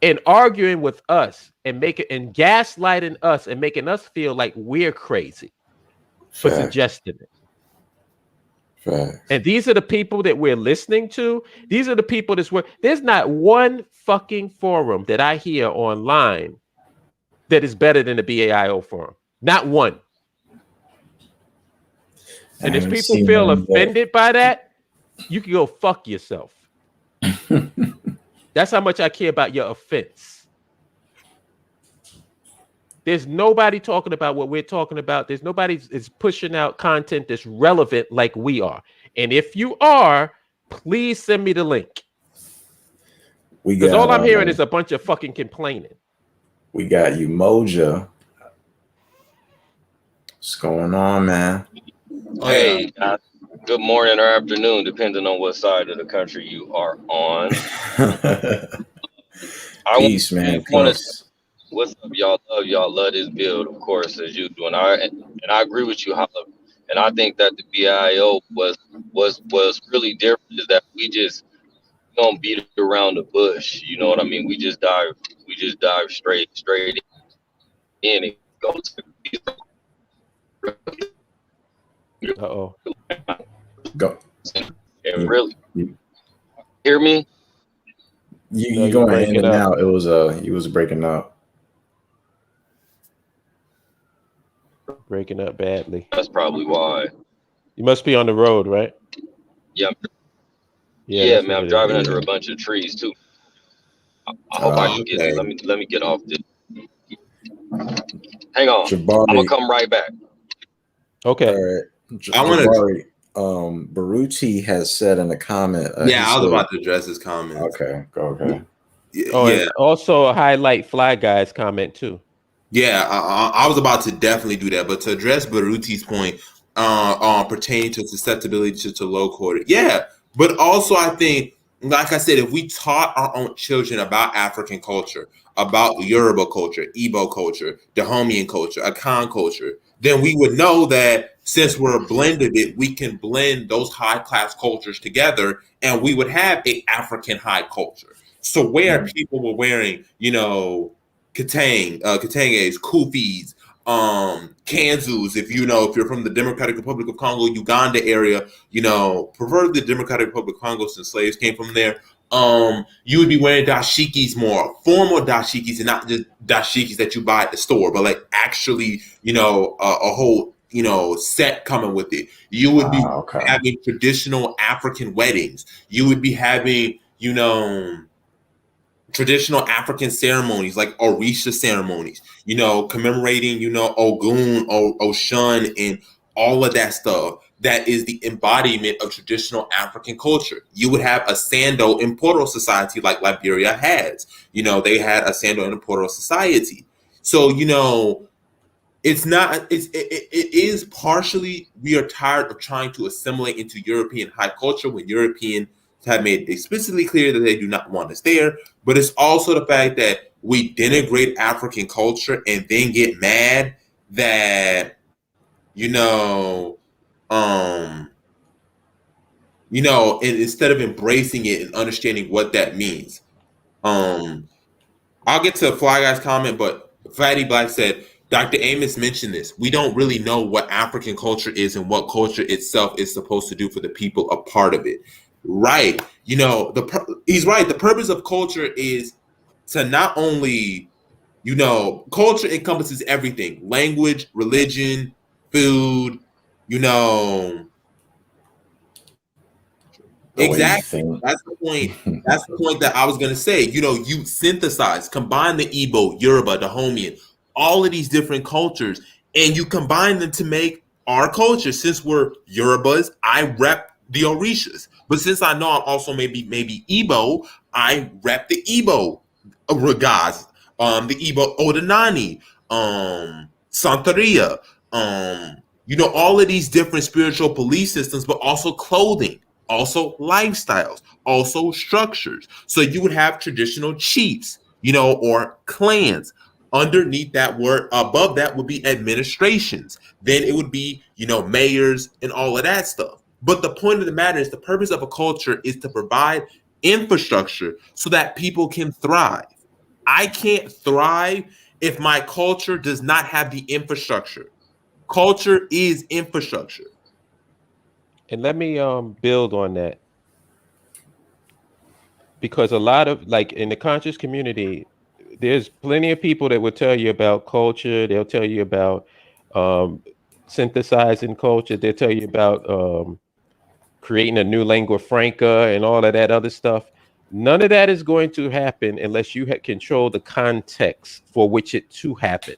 And arguing with us and gaslighting us and making us feel like we're crazy for suggesting it. Facts. And these are the people that we're listening to. These are the people there's not one fucking forum that I hear online that is better than the BAIO forum. Not one. And if people feel offended by that, you can go fuck yourself. That's how much I care about your offense. There's nobody talking about what we're talking about. There's nobody is pushing out content that's relevant like we are. And if you are, please send me the link. Because all I'm hearing is a bunch of fucking complaining. We got you, Moja. What's going on, man? Hey, good morning or afternoon, depending on what side of the country you are on. Peace, man. Peace. What's up, y'all? Y'all love this build, of course, as you do, and I agree with you, Holla. And I think that the BIO was really different. Is that we don't beat it around the bush. You know what I mean? We just dive straight in and go to. Uh-oh. Go. And really, hear me? You going in and out. It was you was breaking up. Breaking up badly. That's probably why. You must be on the road, right? Yeah. Yeah, man. I'm driving under a bunch of trees too. I hope I can get it. Let me get off this. Hang on. Jabari. I'm gonna come right back. Okay. All right. Jabari, Baruti has said in a comment. I was about to address his comment. Okay, go ahead. And also highlight Fly Guy's comment too. Yeah, I was about to definitely do that, but to address Baruti's point pertaining to susceptibility to low quarter, but also I think, like I said, if we taught our own children about African culture, about Yoruba culture, Igbo culture, Dahomian culture, Akan culture, then we would know that since we're blended we can blend those high class cultures together, and we would have an African high culture. So where people were wearing, Katanges, Kufis, Kanzus, if you're from the Democratic Republic of Congo, Uganda area, prefer the Democratic Republic of Congo since slaves came from there. You would be wearing dashikis more, formal dashikis, and not just dashikis that you buy at the store, but like actually, a whole, set coming with it. You would be having traditional African weddings. You would be having, traditional African ceremonies like Orisha ceremonies, commemorating, Ogun, Oshun, and all of that stuff. That is the embodiment of traditional African culture. You would have a Sando and Poro society like Liberia has. They had a Sando and a Poro society. So, it is partially, we are tired of trying to assimilate into European high culture when European have made explicitly clear that they do not want us there. But it's also the fact that we denigrate African culture and then get mad that, and instead of embracing it and understanding what that means. I'll get to Fly Guy's comment, but Fatty Black said, Dr. Amos mentioned this. We don't really know what African culture is and what culture itself is supposed to do for the people a part of it. Right. He's right. The purpose of culture is to not only, culture encompasses everything: language, religion, food, Exactly. That's the point. That's the point that I was going to say. You synthesize, combine the Igbo, Yoruba, Dahomian, all of these different cultures, and you combine them to make our culture. Since we're Yorubas, I rep the Orishas. But since I know I'm also maybe Igbo, I rep the Igbo Ragas, the Igbo Odinani, Santeria, all of these different spiritual belief systems, but also clothing, also lifestyles, also structures. So you would have traditional chiefs, or clans. Underneath that word, above that would be administrations. Then it would be, mayors and all of that stuff. But the point of the matter is the purpose of a culture is to provide infrastructure so that people can thrive. I can't thrive if my culture does not have the infrastructure. Culture is infrastructure. And let me build on that, because a lot of, like, in the conscious community, there's plenty of people that will tell you about culture. They'll tell you about synthesizing culture. They'll tell you about creating a new lingua franca and all of that other stuff. None of that is going to happen unless you control the context for which it to happen.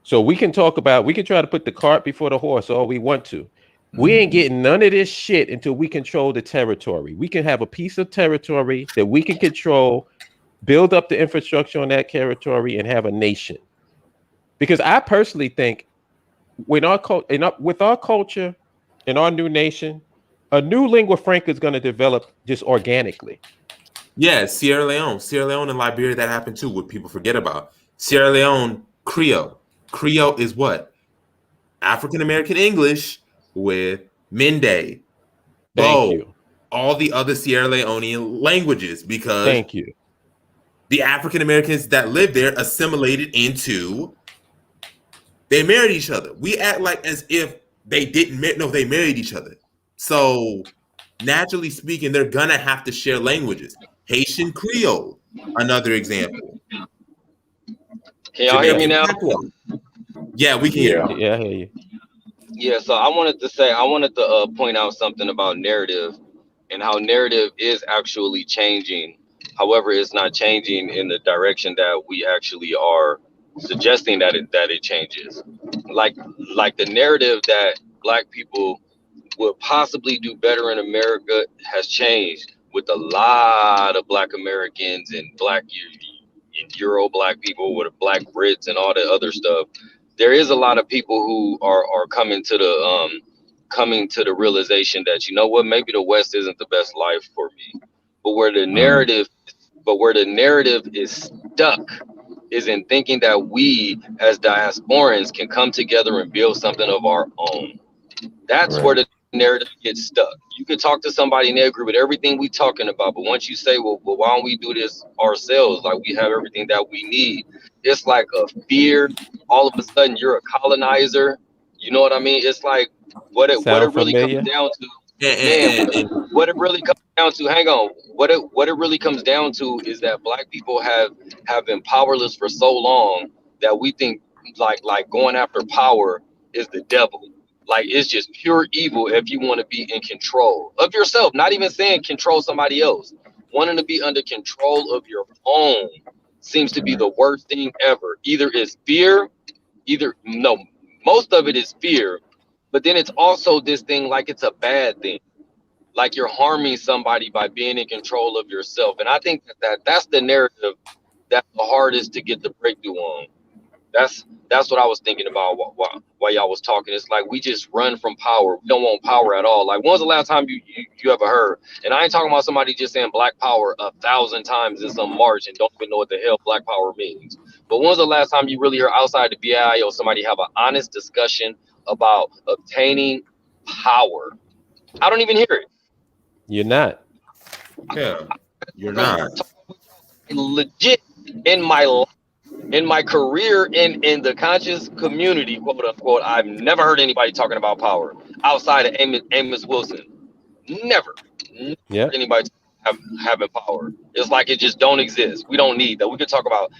So we can try to put the cart before the horse all we want to. We ain't getting none of this shit until we control the territory. We can have a piece of territory that we can control, build up the infrastructure on that territory, and have a nation. Because I personally think with our culture, in our new nation, a new lingua franca is going to develop just organically. Yeah, Sierra Leone and Liberia, that happened too, what people forget about. Sierra Leone, Creole. Creole is what? African American English with Mende, Bo, all the other Sierra Leonean languages, because the African Americans that lived there assimilated into, they married each other. We act like as if they didn't they married each other. So naturally speaking, they're gonna have to share languages. Haitian Creole, another example. Can y'all hear me now? Yeah, we can hear you. Yeah, I hear you. Yeah, so I wanted to point out something about narrative and how narrative is actually changing. However, it's not changing in the direction that we actually are suggesting that it changes. Like the narrative that Black people would possibly do better in America has changed with a lot of Black Americans and Euro Black people with Black Brits and all that other stuff. There is a lot of people who are coming to the realization that, you know what, maybe the West isn't the best life for me. But where the narrative is stuck is in thinking that we as diasporans can come together and build something of our own. That's where the narrative gets stuck. You can talk to somebody and they agree with everything we talking about, but once you say, well, why don't we do this ourselves? Like, we have everything that we need. It's like a fear. All of a sudden, you're a colonizer. You know what I mean? It's like what it really comes down to. What it really comes down to. Hang on. What it really comes down to is that Black people have been powerless for so long that we think like going after power is the devil. Like, it's just pure evil if you want to be in control of yourself. Not even saying control somebody else. Wanting to be under control of your own seems to be the worst thing ever. Either it's fear, most of it is fear, but then it's also this thing like it's a bad thing. Like you're harming somebody by being in control of yourself. And I think that's the narrative that's the hardest to get the breakthrough on. That's what I was thinking about while y'all was talking. It's like we just run from power. We don't want power at all. Like, when was the last time you ever heard? And I ain't talking about somebody just saying Black Power 1,000 times in some march and don't even know what the hell Black Power means. But when was the last time you really heard outside the BAIO somebody have an honest discussion about obtaining power? I don't even hear it. You're not. Yeah, you're not. Legit in my life. In my career in the conscious community, quote unquote, I've never heard anybody talking about power outside of Amos Wilson. Never heard anybody having power. It's like it just don't exist. We don't need that. We could talk about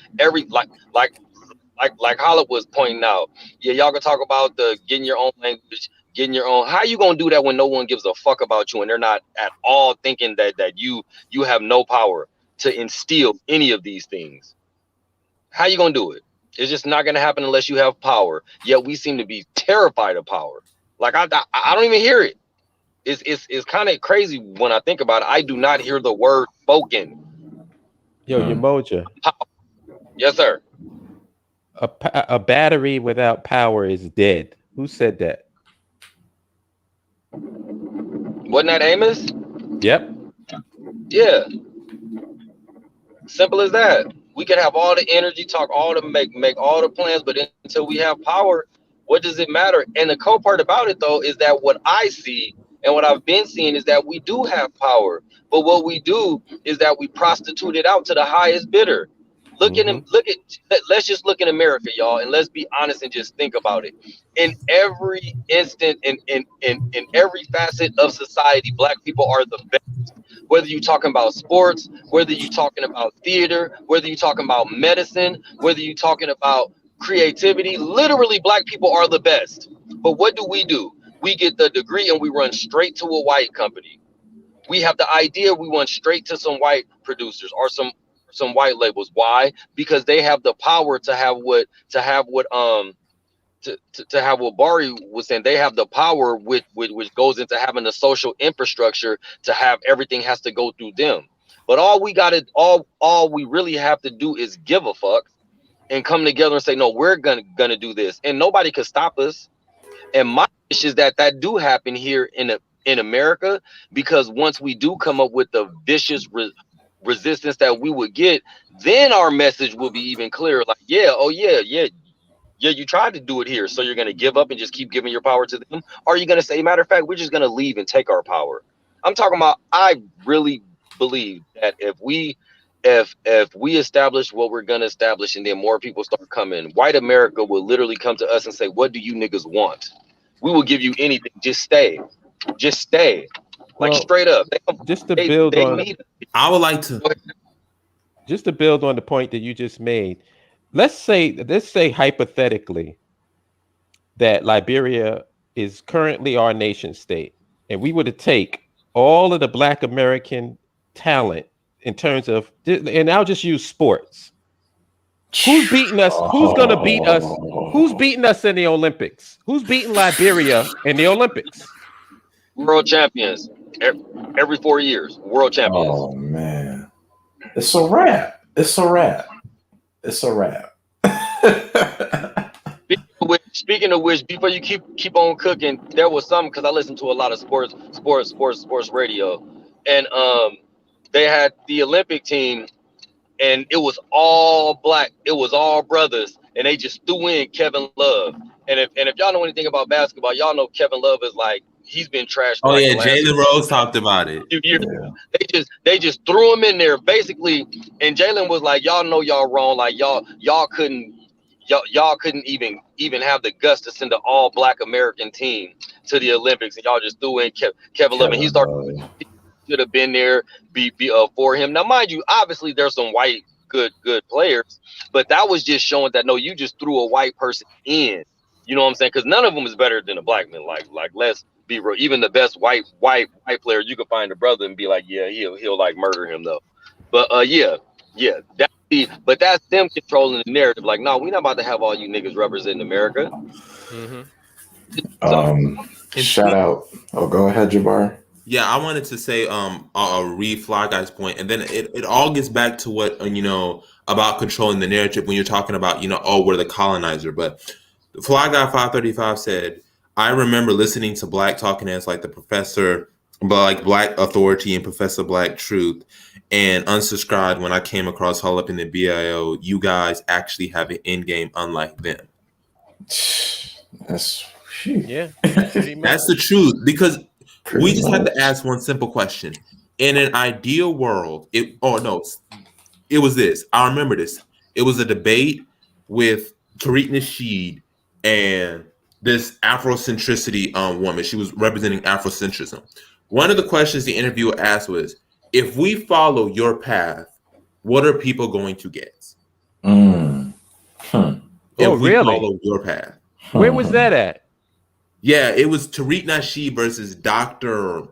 like Hollip was pointing out. Yeah, y'all can talk about the getting your own language, getting your own. How you gonna do that when no one gives a fuck about you and they're not at all thinking that you have no power to instill any of these things? How you gonna do it? It's just not gonna happen unless you have power. Yet we seem to be terrified of power. Like I don't even hear it. It's kind of crazy when I think about it. I do not hear the word spoken Yo, Yamoja, Yes, sir. a battery without power is dead. Who said that? Wasn't that Amos? Yep. Yeah. Simple as that. We can have all the energy, talk all the make all the plans, but until we have power, what does it matter? And the cool part about it though is that what I see and what I've been seeing is that we do have power, but what we do is that we prostitute it out to the highest bidder. Look at him. Let's just look in America, y'all, and let's be honest and just think about it. In every instant, in every facet of society, Black people are the best. Whether you're talking about sports, whether you're talking about theater, whether you're talking about medicine, whether you're talking about creativity, literally Black people are the best. But what do? We get the degree and we run straight to a white company. We have the idea, we went straight to some white producers or some white labels. Why? Because they have the power to have what to have what Bari was saying. They have the power which goes into having the social infrastructure to have everything has to go through them. But all we really have to do is give a fuck and come together and say, no, we're gonna do this, and nobody could stop us. And my wish is that do happen here in America, because once we do come up with the vicious resistance that we would get, then our message will be even clearer. Like, yeah, oh yeah, you tried to do it here, so you're gonna give up and just keep giving your power to them? Or are you gonna say, matter of fact, we're just gonna leave and take our power? I'm talking about, I really believe that if we establish what we're gonna establish and then more people start coming, white America will literally come to us and say, what do you niggas want? We will give you anything. Just stay. Like, Well, straight up. just to build on, I would like to just to build on the point that you just made. Let's say hypothetically that Liberia is currently our nation state, and we were to take all of the Black American talent in terms of, and I'll just use sports. Who's beating us? Who's gonna beat us? Who's beating us in the Olympics? Who's beating Liberia in the Olympics? World champions. Every 4 years, world champions. Oh man, it's a wrap. It's a wrap. It's a wrap. Speaking of which, before you keep on cooking, there was something, because I listen to a lot of sports radio, and they had the Olympic team, and it was all Black, it was all brothers, and they just threw in Kevin Love. And if y'all know anything about basketball, y'all know Kevin Love is like, he's been trashed. Oh yeah, Jalen Rose talked about it. Yeah. They just threw him in there basically, and Jalen was like, y'all know y'all wrong. Like y'all couldn't even have the guts to send an all Black American team to the Olympics, and y'all just threw in Kevin Love, and he started should have been there for him. Now, mind you, obviously there's some white good players, but that was just showing that no, you just threw a white person in. You know what I'm saying? Because none of them is better than a Black man. Like let's be real. Even the best white player, you can find a brother and be like, yeah, he'll like murder him though. But yeah. But that's them controlling the narrative. Like, no, we're not about to have all you niggas representing America. Shout out. Oh, go ahead, Jabbar. Yeah, I wanted to say read Fly Guy's point, and then it all gets back to what about controlling the narrative when you're talking about we're the colonizer. But Fly Guy 535 said, I remember listening to Black talking heads like the Professor Black Authority and Professor Black Truth, and unsubscribed when I came across Hull Up in the BAIO. You guys actually have an end game unlike them. That's that's the truth, because we just had to ask one simple question. In an ideal world, it was this. I remember this. It was a debate with Tariq Nasheed and this Afrocentricity woman. She was representing Afrocentrism. One of the questions the interviewer asked was, if we follow your path, what are people going to get? If we follow your path. Where was that at? Yeah, it was Tariq Nasheed versus Dr.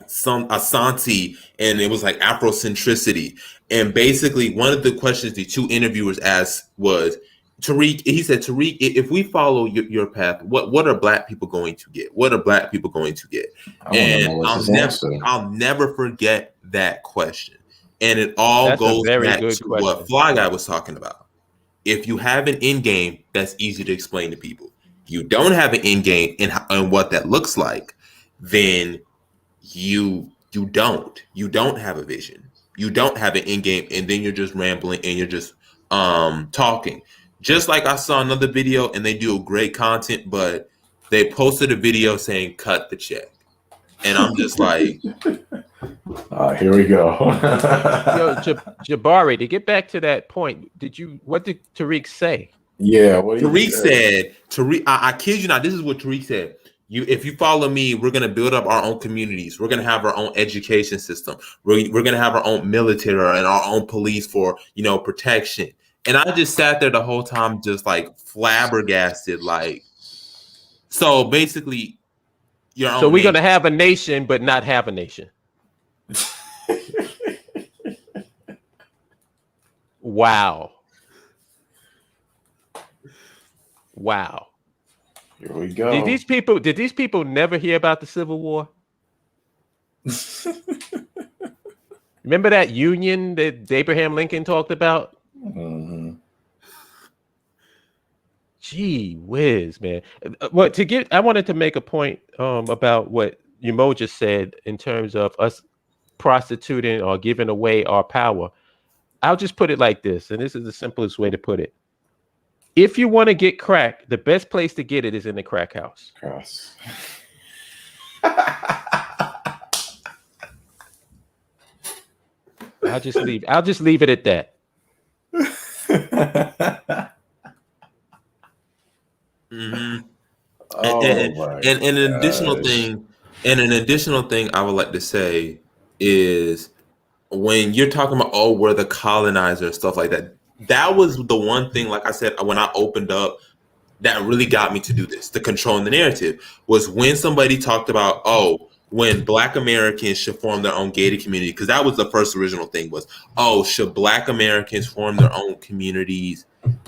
Asante, and it was like Afrocentricity. And basically, one of the questions the two interviewers asked was, Tariq, if we follow your path, what are Black people going to get? What are Black people going to get? And I'll never forget that question. And it all That's a goes very back good to what question. Fly Guy was talking about. If you have an end game, that's easy to explain to people. You don't have an end game and what that looks like, then you don't have a vision. You don't have an end game, and then you're just rambling and you're just talking. Just like I saw another video, and they do great content, but they posted a video saying cut the check. And I'm just like, here we go. Yo, Jabari, to get back to that point, what did Tariq say? Yeah, what Tariq said, I kid you not, this is what Tariq said. If you follow me, we're gonna build up our own communities. We're gonna have our own education system. We're gonna have our own military and our own police for protection. And I just sat there the whole time, just like flabbergasted. Like, so basically, So we're gonna have a nation, but not have a nation. Wow. Here we go. Did these people never hear about the Civil War? Remember that union that Abraham Lincoln talked about? Mm-hmm. Gee whiz, man. Well, I wanted to make a point about what Yumo just said in terms of us prostituting or giving away our power. I'll just put it like this, and this is the simplest way to put it. If you want to get crack, the best place to get it is in the crack house. Cross. I'll just leave it at that. Mm-hmm. Oh, and an additional thing I would like to say is when you're talking about we're the colonizer and stuff like that, that was the one thing, like I said, when I opened up, that really got me to do this, the controlling the narrative, was when somebody talked about when Black Americans should form their own gated community, because that was the first original thing was, should Black Americans form their own communities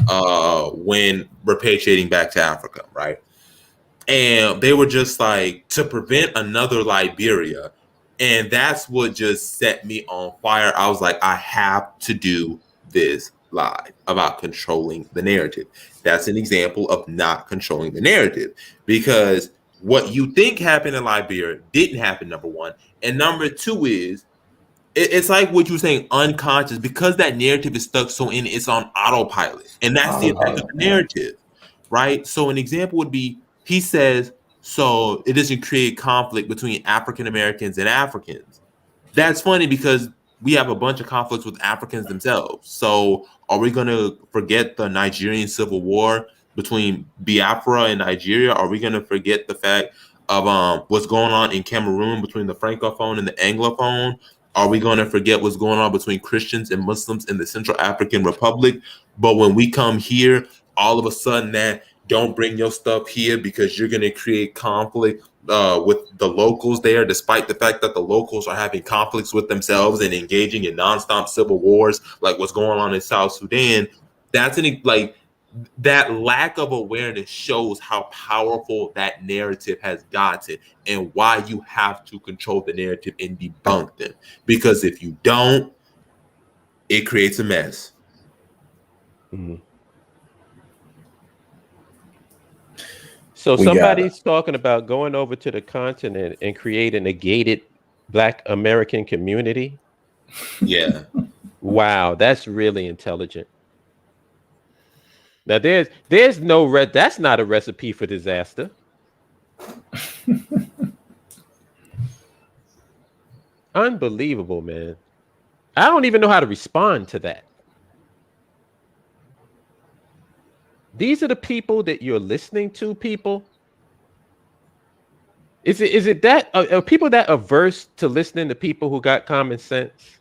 when repatriating back to Africa, right? And they were just like, to prevent another Liberia. And that's what just set me on fire. I was like, I have to do this live about controlling the narrative. That's an example of not controlling the narrative, because what you think happened in Liberia didn't happen, number one. And number two is, it's like what you were saying, unconscious, because that narrative is stuck so in, it's on autopilot. And that's the effect of the narrative, right? So an example would be, he says, so it doesn't create conflict between African Americans and Africans. That's funny because we have a bunch of conflicts with Africans themselves. So are we going to forget the Nigerian Civil War between Biafra and Nigeria? Are we going to forget the fact of what's going on in Cameroon between the Francophone and the Anglophone? Are we going to forget what's going on between Christians and Muslims in the Central African Republic? But when we come here, all of a sudden that don't bring your stuff here because you're going to create conflict with the locals there, despite the fact that the locals are having conflicts with themselves and engaging in nonstop civil wars, like what's going on in South Sudan. That's that lack of awareness shows how powerful that narrative has gotten and why you have to control the narrative and debunk them. Because if you don't, it creates a mess. Mm-hmm. So somebody's talking about going over to the continent and creating a gated Black American community. Yeah. Wow, that's really intelligent. Now there's that's not a recipe for disaster. Unbelievable, man. I don't even know how to respond to that. These are the people that you're listening to, people. Is it that are people that averse to listening to people who got common sense?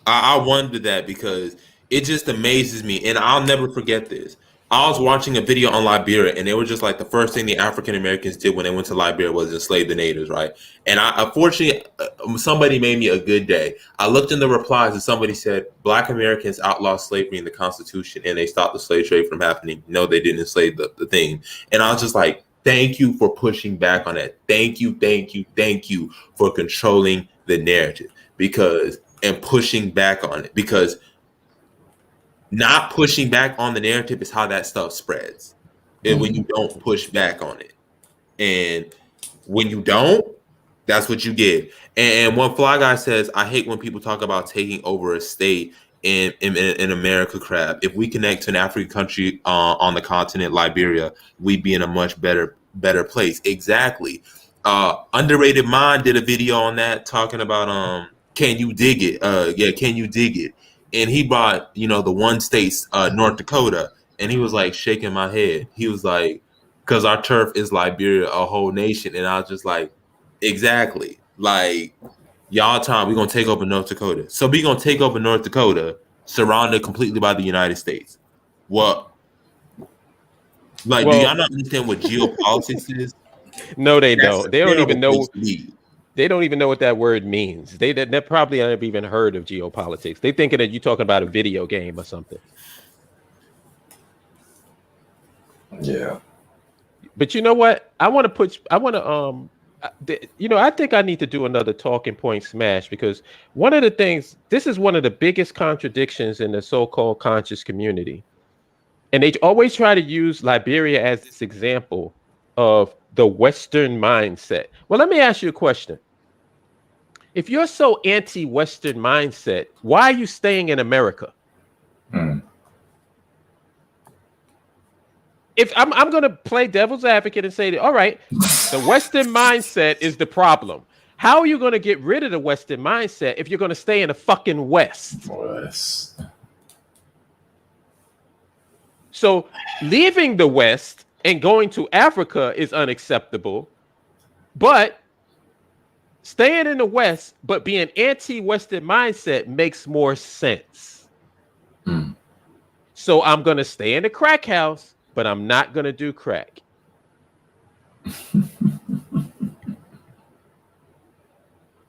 I wonder that because it just amazes me, and I'll never forget this. I was watching a video on Liberia, and they were just like, the first thing the African Americans did when they went to Liberia was enslave the natives, right? And unfortunately, somebody made me a good day. I looked in the replies, and somebody said, Black Americans outlawed slavery in the Constitution, and they stopped the slave trade from happening. No, they didn't enslave the thing. And I was just like, thank you for pushing back on that. Thank you for controlling the narrative. Because and pushing back on it, because not pushing back on the narrative is how that stuff spreads. And when you don't push back on it, and when you don't, that's what you get. And one Fly Guy says, I hate when people talk about taking over a state in America. Crap. If we connect to an African country on the continent, Liberia, we'd be in a much better place. Exactly. Underrated Mind did a video on that, talking about can you dig it? Can you dig it? And he brought, the one state, North Dakota, and he was like shaking my head. He was like, because our turf is Liberia, a whole nation. And I was just like, exactly. Like, y'all time, we're going to take over North Dakota. So we're going to take over North Dakota, surrounded completely by the United States. What? Like, do y'all not understand what geopolitics is? No, they don't. They don't even know. They don't even know what that word means. They probably haven't even heard of geopolitics. They thinking that you're talking about a video game or something. Yeah. But you know what? I think I need to do another talking point smash, because one of the things, this is one of the biggest contradictions in the so-called conscious community. And they always try to use Liberia as this example of the Western mindset. Well, let me ask you a question. If you're so anti-Western mindset, why are you staying in America? If I'm going to play devil's advocate and say that, all right, the Western mindset is the problem. How are you going to get rid of the Western mindset if you're going to stay in the fucking West? So leaving the West and going to Africa is unacceptable, but staying in the West but being anti-Western mindset makes more sense. So I'm going to stay in the crack house, but I'm not going to do crack.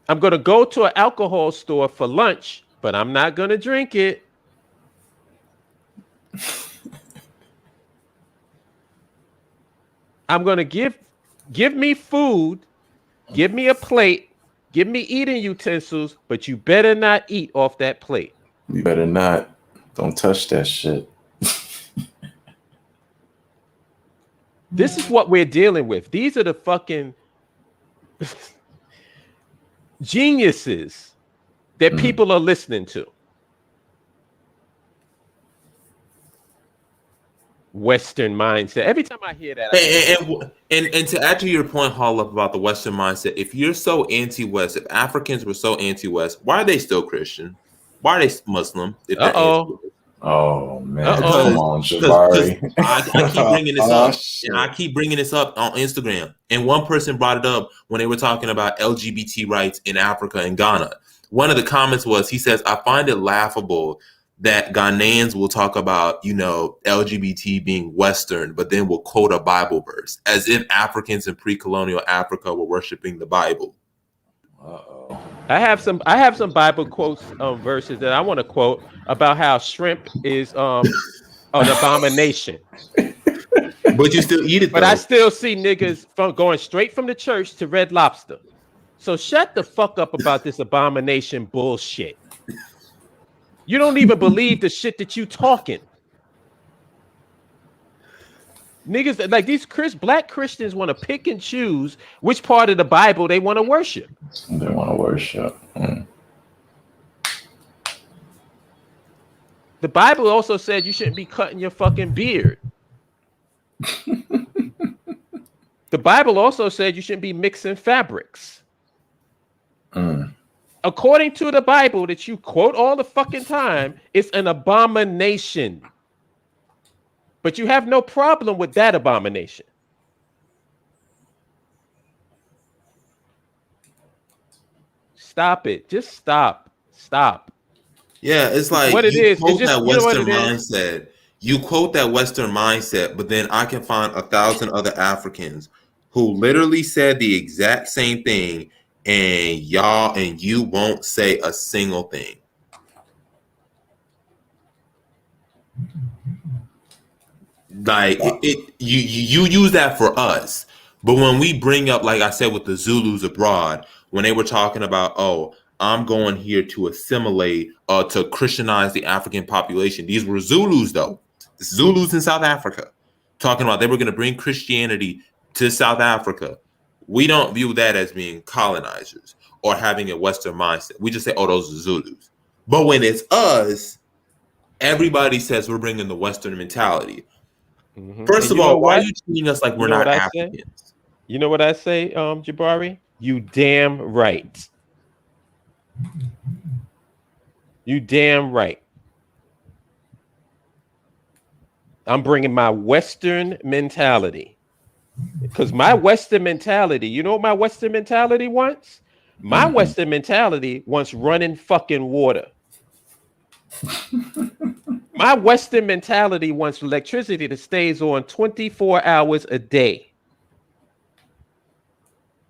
I'm going to go to an alcohol store for lunch, but I'm not going to drink it. I'm going to give me food, give me a plate, give me eating utensils, but you better not eat off that plate. You better not. Don't touch that shit. This is what we're dealing with. These are the fucking geniuses that people are listening to. Western mindset. Every time I hear that, and to add to your point, Hall, about the Western mindset, if you're so anti-West, if Africans were so anti-West, why are they still Christian? Why are they Muslim? Oh man! Come on, Jabari. I keep bringing this up, and I keep bringing this up on Instagram. And one person brought it up when they were talking about LGBT rights in Africa and Ghana. One of the comments was, he says, "I find it laughable that Ghanaians will talk about, LGBT being Western, but then will quote a Bible verse as if Africans in pre-colonial Africa were worshiping the Bible." I have some Bible quotes, verses that I want to quote about how shrimp is an abomination. But you still eat it, But I still see niggas going straight from the church to Red Lobster. So shut the fuck up about this abomination bullshit. You don't even believe the shit that you talking. Niggas, like these black Christians, want to pick and choose which part of the Bible they want to worship. They want to worship. The Bible also said you shouldn't be cutting your fucking beard. The Bible also said you shouldn't be mixing fabrics. According to the Bible that you quote all the fucking time, it's an abomination. But you have no problem with that abomination. Stop it. Just stop. Stop. Yeah, it's like what it you is. quote Just, that Western mindset. You quote that Western mindset, but then I can find 1,000 other Africans who literally said the exact same thing, and you won't say a single thing. Like you use that for us, but when we bring up, like I said, with the Zulus abroad, when they were talking about, I'm going here to assimilate, to Christianize the African population. These were Zulus, though. Zulus in South Africa, talking about they were going to bring Christianity to South Africa. We don't view that as being colonizers or having a Western mindset. We just say, oh, those are Zulus. But when it's us, everybody says we're bringing the Western mentality. Mm-hmm. First of all, why are you treating us like we're not Africans? You know what I say, Jabari? You damn right. You damn right. I'm bringing my Western mentality. Because my Western mentality, you know what my Western mentality wants? My Western mentality wants running fucking water. My Western mentality wants electricity that stays on 24 hours a day.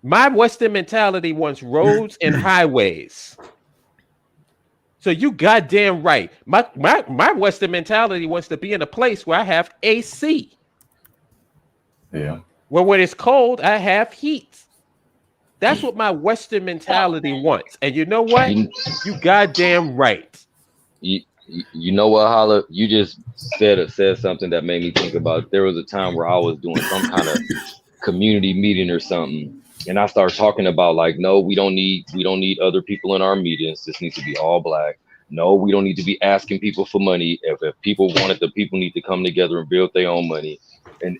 My Western mentality wants roads and highways. So you goddamn right. My Western mentality wants to be in a place where I have AC. Yeah. Well, when it's cold, I have heat. That's what my Western mentality wants. And you know what? You goddamn right. You know what, Holla? You just said something that made me think about. There was a time where I was doing some kind of community meeting or something, and I started talking about like, no, we don't need other people in our meetings. This needs to be all black. No, we don't need to be asking people for money. If people want it, the people need to come together and build their own money. And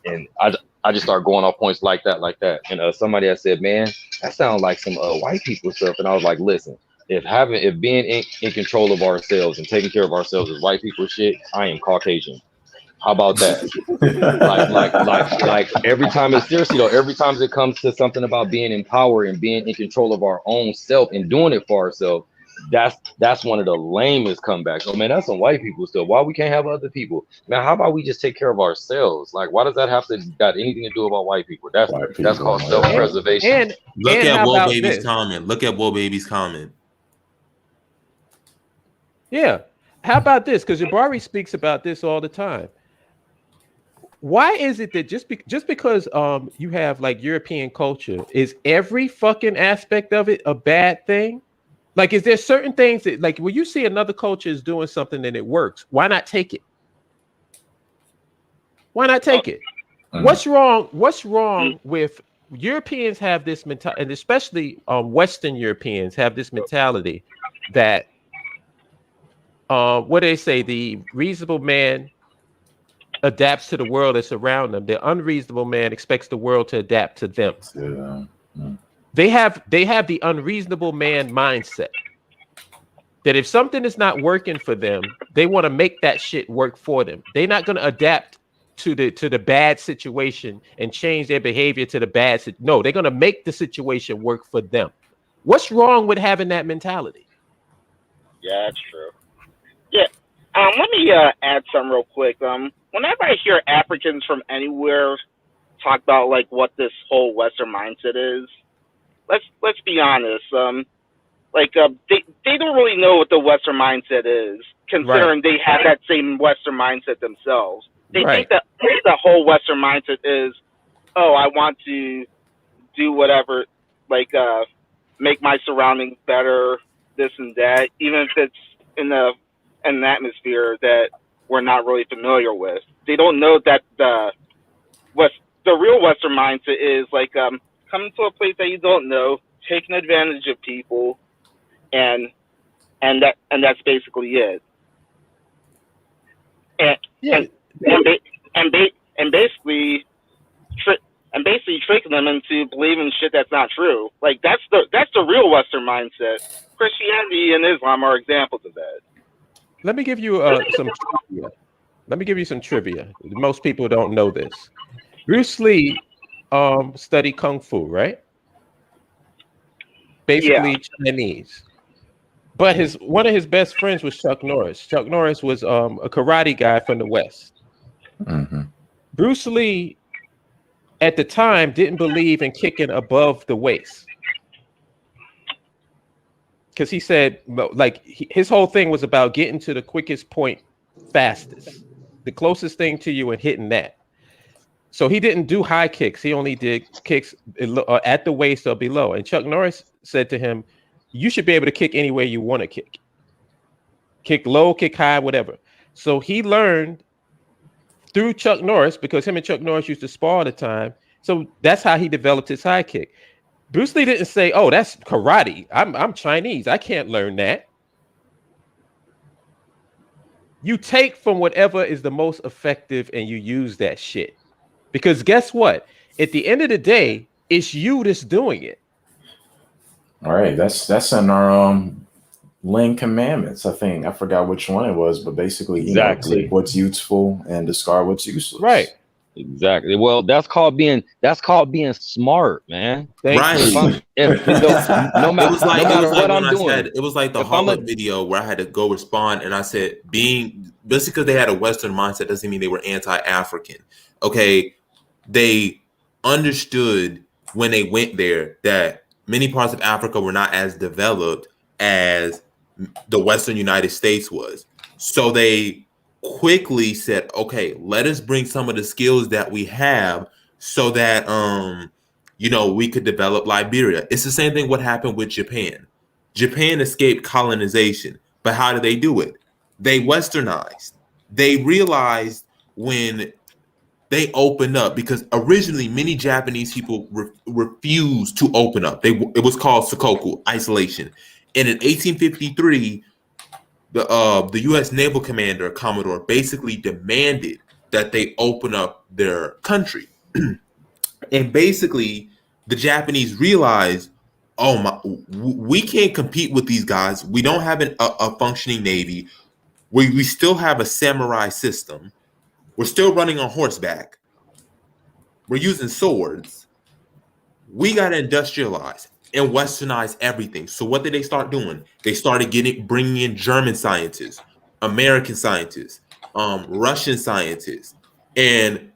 I just started going off points like that. And somebody had said, man, that sounds like some white people stuff. And I was like, listen, if being in control of ourselves and taking care of ourselves is white people shit, I am Caucasian. How about that? like every time it's seriously though, every time it comes to something about being in power and being in control of our own self and doing it for ourselves, that's one of the lamest comebacks. Oh man, that's some white people stuff. Why we can't have other people? Man, how about we just take care of ourselves? Like, why does that have to got anything to do about white people? That's called self-preservation. Look at Will Baby's comment. Look at Will Baby's comment. Yeah. How about this? Because Jabari speaks about this all the time. Why is it that just because you have like European culture, is every fucking aspect of it a bad thing? Like, is there certain things that, like, when you see another culture is doing something and it works, why not take it? Why not take it? What's wrong? What's wrong with Europeans have this mentality, and especially Western Europeans have this mentality that what do they say? The reasonable man adapts to the world that's around them. The unreasonable man expects the world to adapt to them. They have the unreasonable man mindset that if something is not working for them, they want to make that shit work for them. They're not going to adapt to the bad situation and change their behavior to the bad. No, they're going to make the situation work for them. What's wrong with having that mentality? Yeah, that's true. Yeah. Let me add something real quick. Whenever I hear Africans from anywhere talk about like what this whole Western mindset is, let's be honest. They don't really know what the Western mindset is, considering they have that same Western mindset themselves. They think that the whole Western mindset is, oh, I want to do whatever, like make my surroundings better, this and that, even if it's in an atmosphere that we're not really familiar with. They don't know that the real Western mindset is like coming to a place that you don't know, taking advantage of people, and that's basically it. And basically tricking them into believing shit that's not true. Like that's the real Western mindset. Christianity and Islam are examples of that. Let me give you some trivia. Let me give you some trivia. Most people don't know this. Bruce Lee studied Kung Fu, right? Basically Chinese. But one of his best friends was Chuck Norris. Chuck Norris was a karate guy from the West. Bruce Lee, at the time, didn't believe in kicking above the waist. Because he said, like, his whole thing was about getting to the quickest point fastest, the closest thing to you and hitting that. So he didn't do high kicks. He only did kicks at the waist or below. And Chuck Norris said to him, you should be able to kick any way you want to kick. Kick low, kick high, whatever. So he learned through Chuck Norris, because him and Chuck Norris used to spar all the time. So that's how he developed his high kick. Bruce Lee didn't say, "Oh, that's karate. I'm Chinese. I can't learn that." You take from whatever is the most effective and you use that shit. Because guess what? At the end of the day, it's you that's doing it. All right, that's in our Ling Commandments. I think I forgot which one it was, but basically, take what's useful and discard what's useless. Right. Exactly. Well, that's called being smart, man. Right. No matter what I'm doing. It was like the Harlem video where I had to go respond, and I said, just because they had a Western mindset doesn't mean they were anti-African. Okay, they understood when they went there that many parts of Africa were not as developed as the Western United States was. So they quickly said, okay, let us bring some of the skills that we have so that we could develop Liberia. It's the same thing what happened with Japan. Japan escaped colonization, but how did they do it? They westernized. They realized when they opened up, because originally many Japanese people refused to open up. It was called Sakoku, isolation. And in 1853, the U.S. naval commander, Commodore, basically demanded that they open up their country. And basically, the Japanese realized, we can't compete with these guys. We don't have a functioning navy. We still have a samurai system. We're still running on horseback. We're using swords. We got to industrialize and westernize everything. So what did they start doing? They started bringing in German scientists, American scientists, Russian scientists, and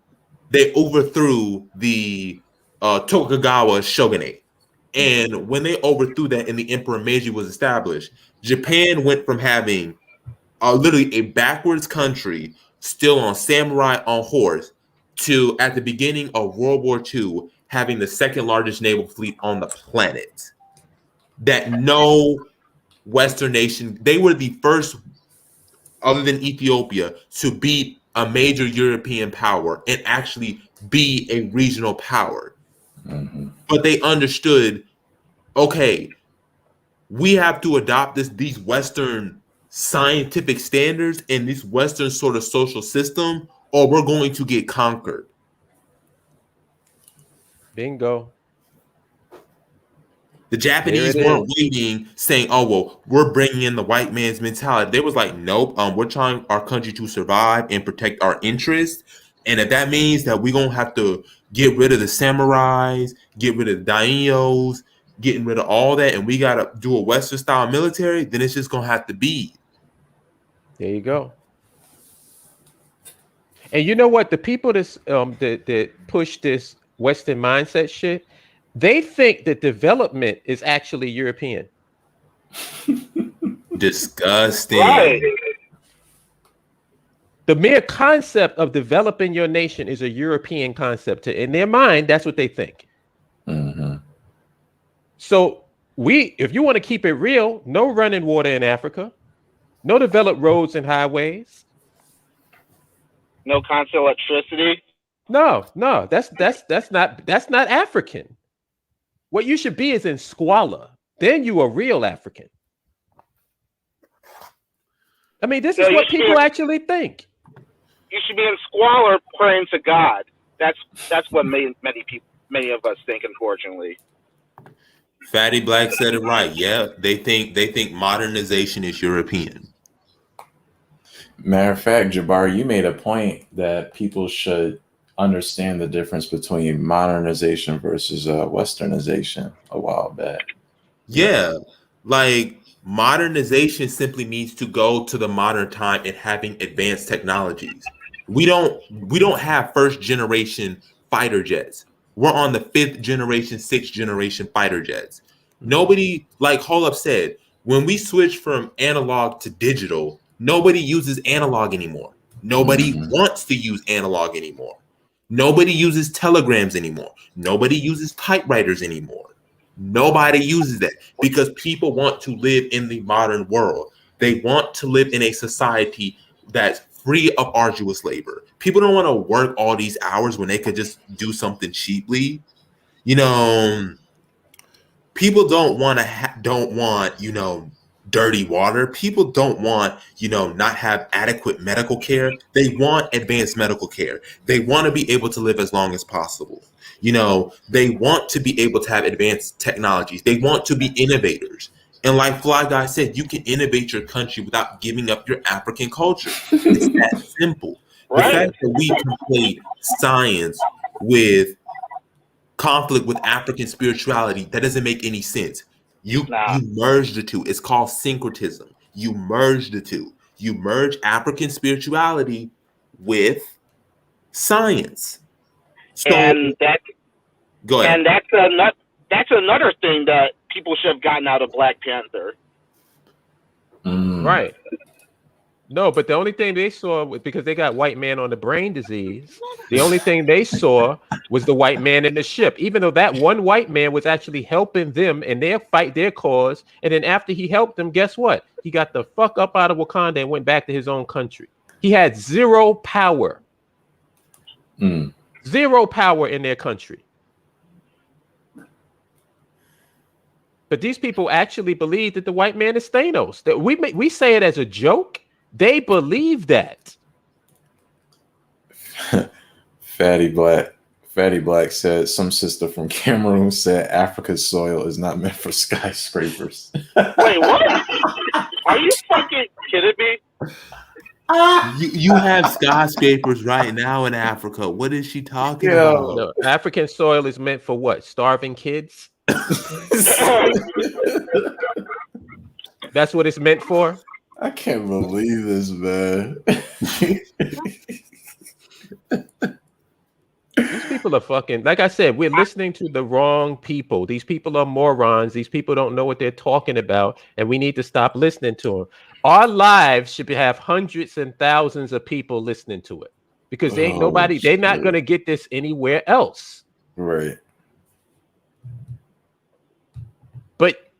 they overthrew the Tokugawa shogunate. And when they overthrew that and the Emperor Meiji was established, Japan went from having literally a backwards country still on samurai on horse to, at the beginning of World War II, having the second largest naval fleet on the planet. That no Western nation, they were the first, other than Ethiopia, to beat a major European power and actually be a regional power. Mm-hmm. But they understood, okay, we have to adopt these Western scientific standards and this Western sort of social system, or we're going to get conquered. Bingo. The Japanese weren't waiting, saying, "Oh well, we're bringing in the white man's mentality." They was like, "Nope, we're trying our country to survive and protect our interests, and if that means that we're gonna have to get rid of the samurais, get rid of the daimyos, getting rid of all that, and we gotta do a Western style military, then it's just gonna have to be." There you go. And you know what? The people that push this Western mindset shit, they think that development is actually European. Disgusting. Right. The mere concept of developing your nation is a European concept. In their mind, that's what they think. Mm-hmm. So if you want to keep it real, no running water in Africa, no developed roads and highways, no constant electricity. No, that's not African. What you should be is in squalor. Then you a real African. I mean, this is what people actually think. You should be in squalor praying to God. That's what many of us think, unfortunately. Fatty Black said it right. Yeah, they think modernization is European. Matter of fact, Jabbar, you made a point that people should understand the difference between modernization versus westernization a while back. Yeah, like modernization simply means to go to the modern time and having advanced technologies. We don't have first generation fighter jets. We're on the 5th generation, 6th generation fighter jets. Nobody, like Holub said, when we switch from analog to digital, nobody uses analog anymore. Nobody wants to use analog anymore. Nobody uses telegrams anymore. Nobody uses typewriters anymore. Nobody uses that because people want to live in the modern world. They want to live in a society that's free of arduous labor. People don't want to work all these hours when they could just do something cheaply. You know, people don't want dirty water. People don't want not have adequate medical care. They want advanced medical care. They want to be able to live as long as possible. They want to be able to have advanced technologies. They want to be innovators. And like Fly Guy said, you can innovate your country without giving up your African culture. It's that simple. The fact that we conflate science with conflict with African spirituality, that doesn't make any sense. You merge the two. It's called syncretism. You merge the two. You merge African spirituality with science. So, and go ahead. And that's another thing that people should have gotten out of Black Panther. Right. No, but the only thing they saw, because they got white man on the brain disease, the only thing they saw was the white man in the ship, even though that one white man was actually helping them in their fight, their cause. And then after he helped them, guess what? He got the fuck up out of Wakanda and went back to his own country. He had zero power. Zero power in their country. But these people actually believe that the white man is Thanos. That we say it as a joke. They believe that. Fatty Black said, some sister from Cameroon said Africa's soil is not meant for skyscrapers. Wait, what? Are you fucking kidding me? You have skyscrapers right now in Africa. What is she talking about? No, African soil is meant for what? Starving kids? That's what it's meant for? I can't believe this, man. These people are fucking, like I said, we're listening to the wrong people. These people are morons. These people don't know what they're talking about, and we need to stop listening to them. Our lives should have hundreds and thousands of people listening to it because they ain't nobody, they're not going to get this anywhere else. Right. But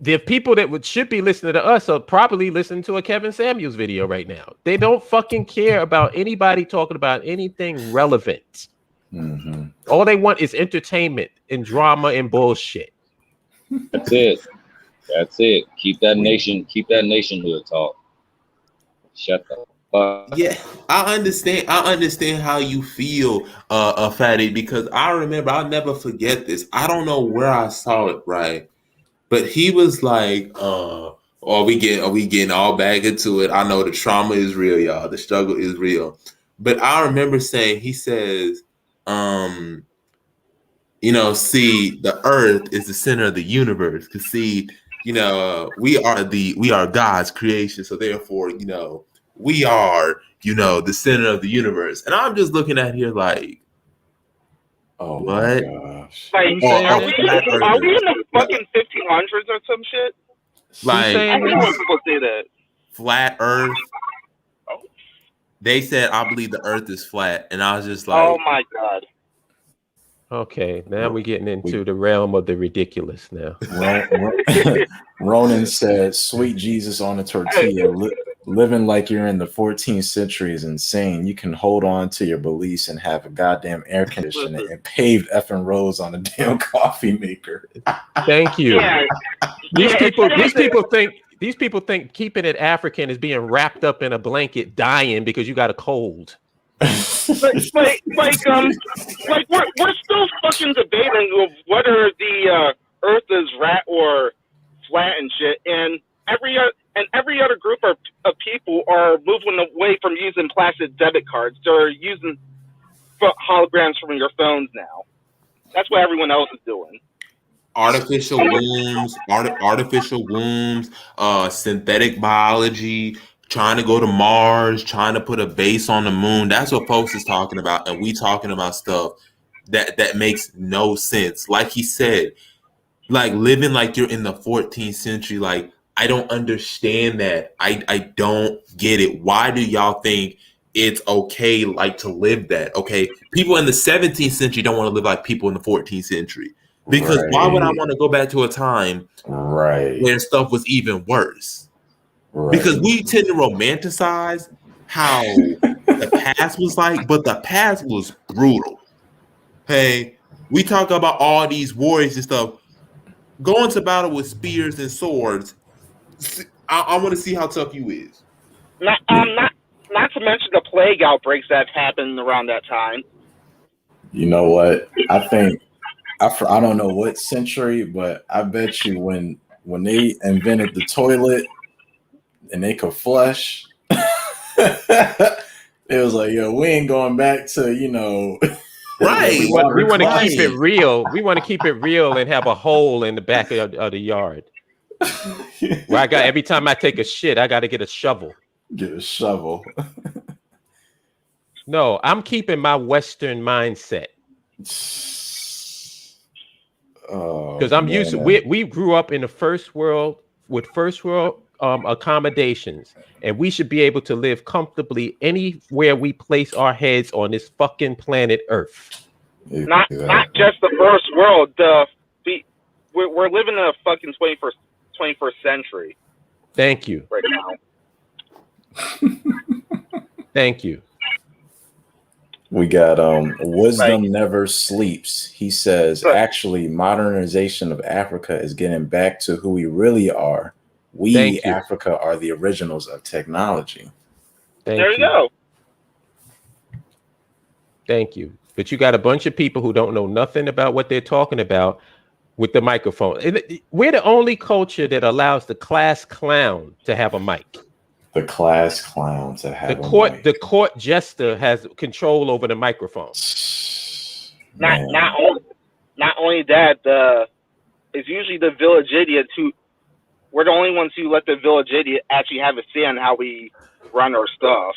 the people that should be listening to us are probably listening to a Kevin Samuels video right now. They don't fucking care about anybody talking about anything relevant. Mm-hmm. All they want is entertainment and drama and bullshit. That's it. That's it. Keep that nationhood talk. Shut the fuck. Yeah, I understand how you feel, Fatty, because I remember, I'll never forget this. I don't know where I saw it, right? But he was like, are we getting all back into it? I know the trauma is real, y'all. The struggle is real. But I remember saying, he says, see, the earth is the center of the universe. Because see, we are God's creation. So therefore, we are, the center of the universe. And I'm just looking at here like, oh what? My gosh. Like, are we in the fucking 1500s or some shit? Like, I don't know when people say that. Flat Earth. They said, I believe the earth is flat. And I was just like, oh my God. Okay, now we're getting into the realm of the ridiculous now. Ronan said, sweet Jesus on a tortilla, living like you're in the 14th century is insane. You can hold on to your beliefs and have a goddamn air conditioner and paved effing roads on a damn coffee maker. Thank you. Yeah. These people think keeping it African is being wrapped up in a blanket, dying because you got a cold. We're still fucking debating of whether the Earth is rat or flat and shit, and every other group of people are moving away from using plastic debit cards. They're using holograms from your phones now. That's what everyone else is doing. Artificial wombs, synthetic biology, trying to go to Mars, trying to put a base on the moon. That's what folks is talking about. And we talking about stuff that makes no sense. Like he said, like living like you're in the 14th century. Like, I don't understand that. I don't get it. Why do y'all think it's okay like to live that? Okay, people in the 17th century don't want to live like people in the 14th century. Because why would I want to go back to a time where stuff was even worse? Because we tend to romanticize how the past was like, but the past was brutal. Hey, we talk about all these warriors and stuff. Going to battle with spears and swords. I want to see how tough you is. Not to mention the plague outbreaks that happened around that time. You know what? I think I don't know what century, but I bet you when they invented the toilet and they could flush, it was like, yo, we ain't going back to, right. We want to keep it real. We want to keep it real and have a hole in the back of the yard. Where every time I take a shit, I got to get a shovel. Get a shovel. No, I'm keeping my Western mindset. Because I'm used to we grew up in the first world with first world accommodations, and we should be able to live comfortably anywhere we place our heads on this fucking planet Earth. Not just the first world. We're living in a fucking 21st century. Thank you. Right now. Thank you. We got Wisdom Never Sleeps. He says, actually, modernization of Africa is getting back to who we really are. We, Africa, are the originals of technology. There you go. Thank you. But you got a bunch of people who don't know nothing about what they're talking about with the microphone. We're the only culture that allows the class clown to have a mic. The class clown to have the court jester has control over the microphone. Not only that, it's usually the village idiots who we're the only ones who let the village idiot actually have a say on how we run our stuff.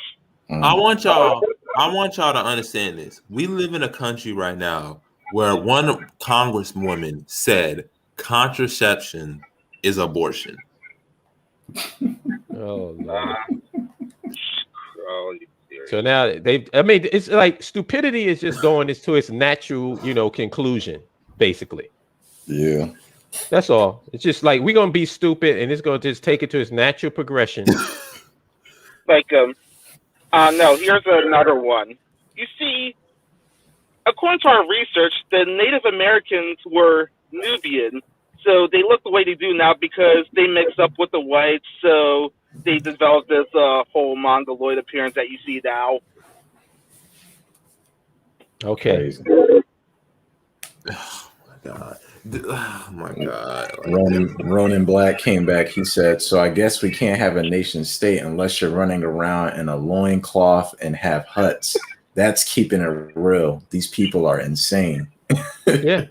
I want y'all to understand this. We live in a country right now where one congresswoman said contraception is abortion. Oh Lord. So now it's like stupidity is just going to its natural, conclusion, basically. Yeah. That's all. It's just like we're gonna be stupid and it's gonna just take it to its natural progression. No, here's another one. You see, according to our research, the Native Americans were Nubian. So they look the way they do now because they mixed up with the whites. So they developed this whole mongoloid appearance that you see now. Okay. Oh my God. Ronan Black came back. He said, so I guess we can't have a nation state unless you're running around in a loincloth and have huts. That's keeping it real. These people are insane. Yeah.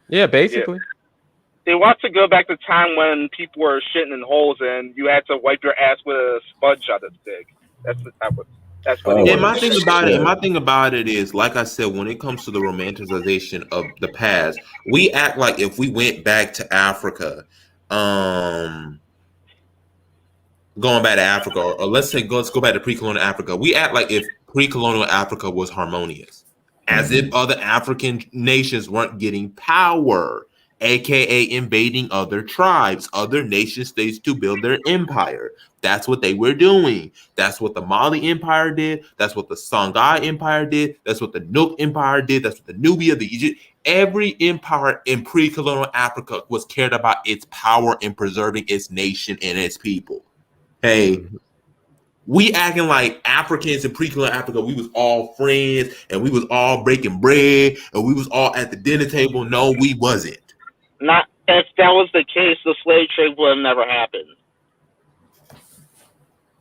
Yeah, basically. Yeah. They want to go back to time when people were shitting in holes and you had to wipe your ass with a sponge on a stick. That's what. And my thing about it is, like I said, when it comes to the romanticization of the past, we act like if we went back to Africa, going back to Africa, or let's go back to pre-colonial Africa. We act like if pre-colonial Africa was harmonious, as if other African nations weren't getting power, aka invading other tribes, other nation states to build their empire. That's what they were doing. That's what the Mali Empire did. That's what the Songhai Empire did. That's what the Nook Empire did. That's what the Nubia, the Egypt, every empire in pre-colonial Africa was cared about its power and preserving its nation and its people. Hey, we acting like Africans in pre-colonial Africa, we was all friends and we was all breaking bread and we was all at the dinner table. No, we wasn't. Not if that was the case, the slave trade would have never happened.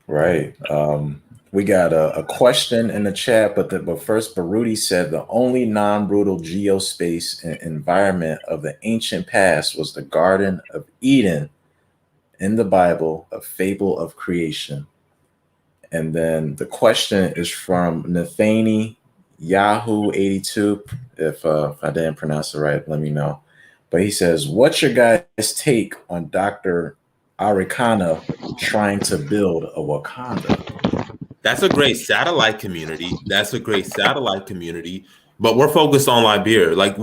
Right. We got a question in the chat, but first, Baruti said the only non-brutal geospace and environment of the ancient past was the Garden of Eden in the Bible, a fable of creation. And then the question is from Nathani Yahoo 82. If I didn't pronounce it right, let me know. But he says, what's your guys' take on Dr. Arikana trying to build a Wakanda? That's a great satellite community. But we're focused on Liberia. Like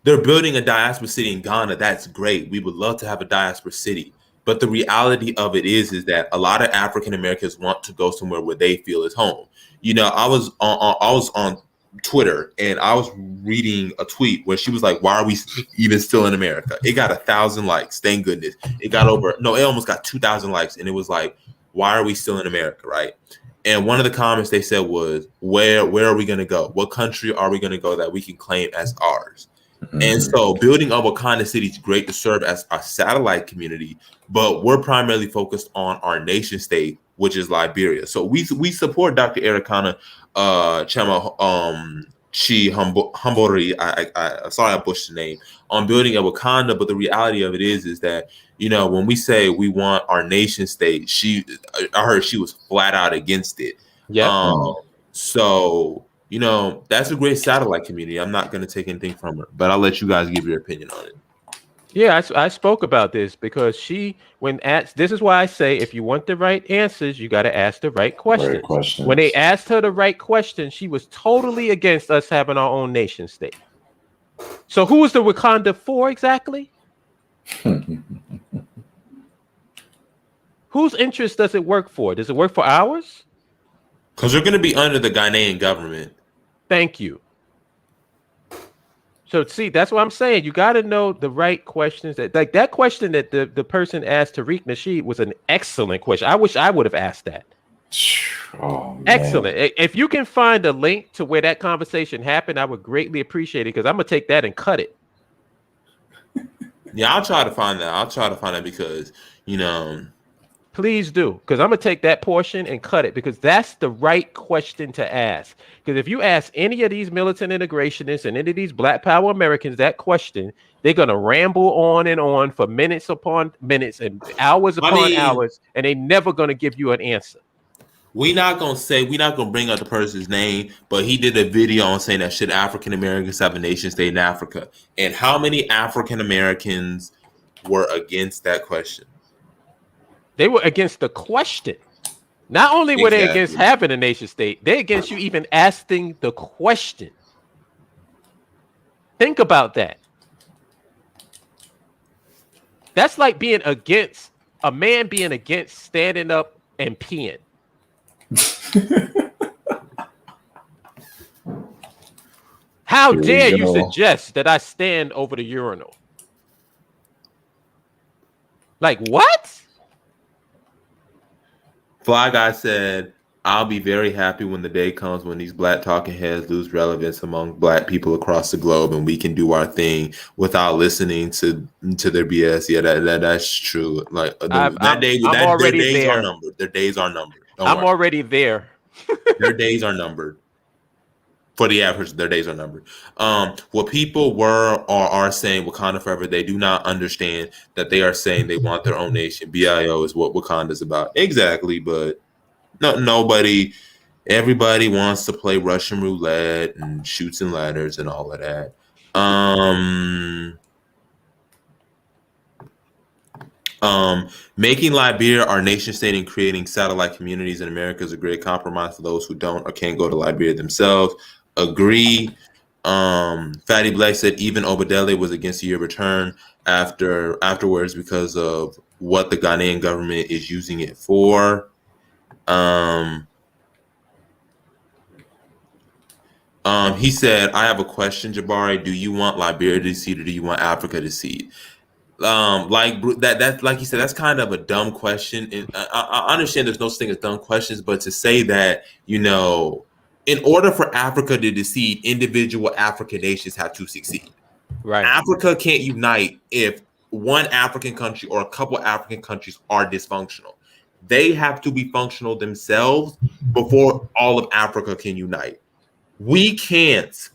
they're building a diaspora city in Ghana. That's great. We would love to have a diaspora city. But the reality of it is that a lot of African Americans want to go somewhere where they feel is home. You know, I was on Twitter and I was reading a tweet where she was like, "Why are we even still in America?" It got 1,000 likes. Thank goodness. It almost got 2,000 likes, and it was like, "Why are we still in America?" Right? And one of the comments they said was, "Where are we going to go? What country are we going to go that we can claim as ours?" Mm-hmm. And so building a Wakanda City is great to serve as a satellite community, but we're primarily focused on our nation state, which is Liberia. So we support Dr. Erikana Chama Chi Humbori. I sorry I butchered the name, on building a Wakanda, but the reality of it is that, you know, when we say we want our nation state, I heard she was flat out against it. Yeah. So, you know, that's a great satellite community. I'm not going to take anything from her, but I'll let you guys give your opinion on it. Yeah, I spoke about this because this is why I say if you want the right answers, you got to ask the right questions. When they asked her the right question, she was totally against us having our own nation state. So who is the Wakanda for exactly? Whose interest does it work for? Does it work for ours? Because they're going to be under the Ghanaian government. Thank you. So see, that's what I'm saying. You got to know the right questions. That question that the person asked Tariq Nasheed was an excellent question. I wish I would have asked that. Oh, excellent. Man. If you can find a link to where that conversation happened, I would greatly appreciate it because I'm going to take that and cut it. Yeah, I'll try to find that because, you know. Please do, because I'm going to take that portion and cut it because that's the right question to ask. Because if you ask any of these militant integrationists and any of these Black Power Americans that question, they're going to ramble on for minutes upon minutes and hours upon hours, and they're never going to give you an answer. We're not going to bring up the person's name, but he did a video on saying that should African Americans have a nation state in Africa? And how many African Americans were against that question? They were against the question. Not only were they against having a nation state, they're against you even asking the question. Think about that. That's like being against standing up and peeing. How dare you suggest that I stand over the urinal? Like what? Fly Guy said, "I'll be very happy when the day comes when these Black talking heads lose relevance among Black people across the globe and we can do our thing without listening to their BS." Yeah, that's true. Like their days are numbered. Their days are numbered. I'm already there. Their days are numbered. For the average, their days are numbered. What people were or are saying Wakanda forever, they do not understand that they are saying they want their own nation. BAIO is what Wakanda's about. Exactly, but everybody wants to play Russian roulette and shoots and ladders and all of that. Making Liberia our nation state and creating satellite communities in America is a great compromise for those who don't or can't go to Liberia themselves. Agree. Fatty Black said even Obadele was against your return afterwards because of what the Ghanaian government is using it for. He said, "I have a question, Jabari. Do you want Liberia to secede or do you want Africa to secede?" Like you said, that's kind of a dumb question. And I understand there's no such thing as dumb questions, but to say that, you know, in order for Africa to secede, individual African nations have to succeed. Right. Africa can't unite if one African country or a couple African countries are dysfunctional. They have to be functional themselves before all of Africa can unite. We can't.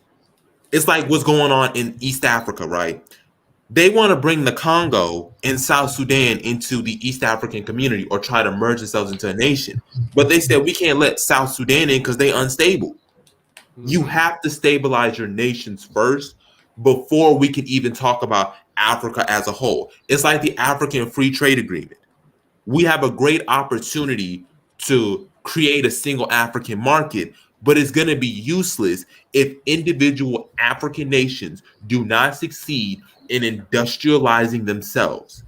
It's like what's going on in East Africa, right? They want to bring the Congo and South Sudan into the East African community or try to merge themselves into a nation. But they said we can't let South Sudan in because they're unstable. Mm-hmm. You have to stabilize your nations first before we can even talk about Africa as a whole. It's like the African Free Trade Agreement. We have a great opportunity to create a single African market, but it's going to be useless if individual African nations do not succeed in industrializing themselves.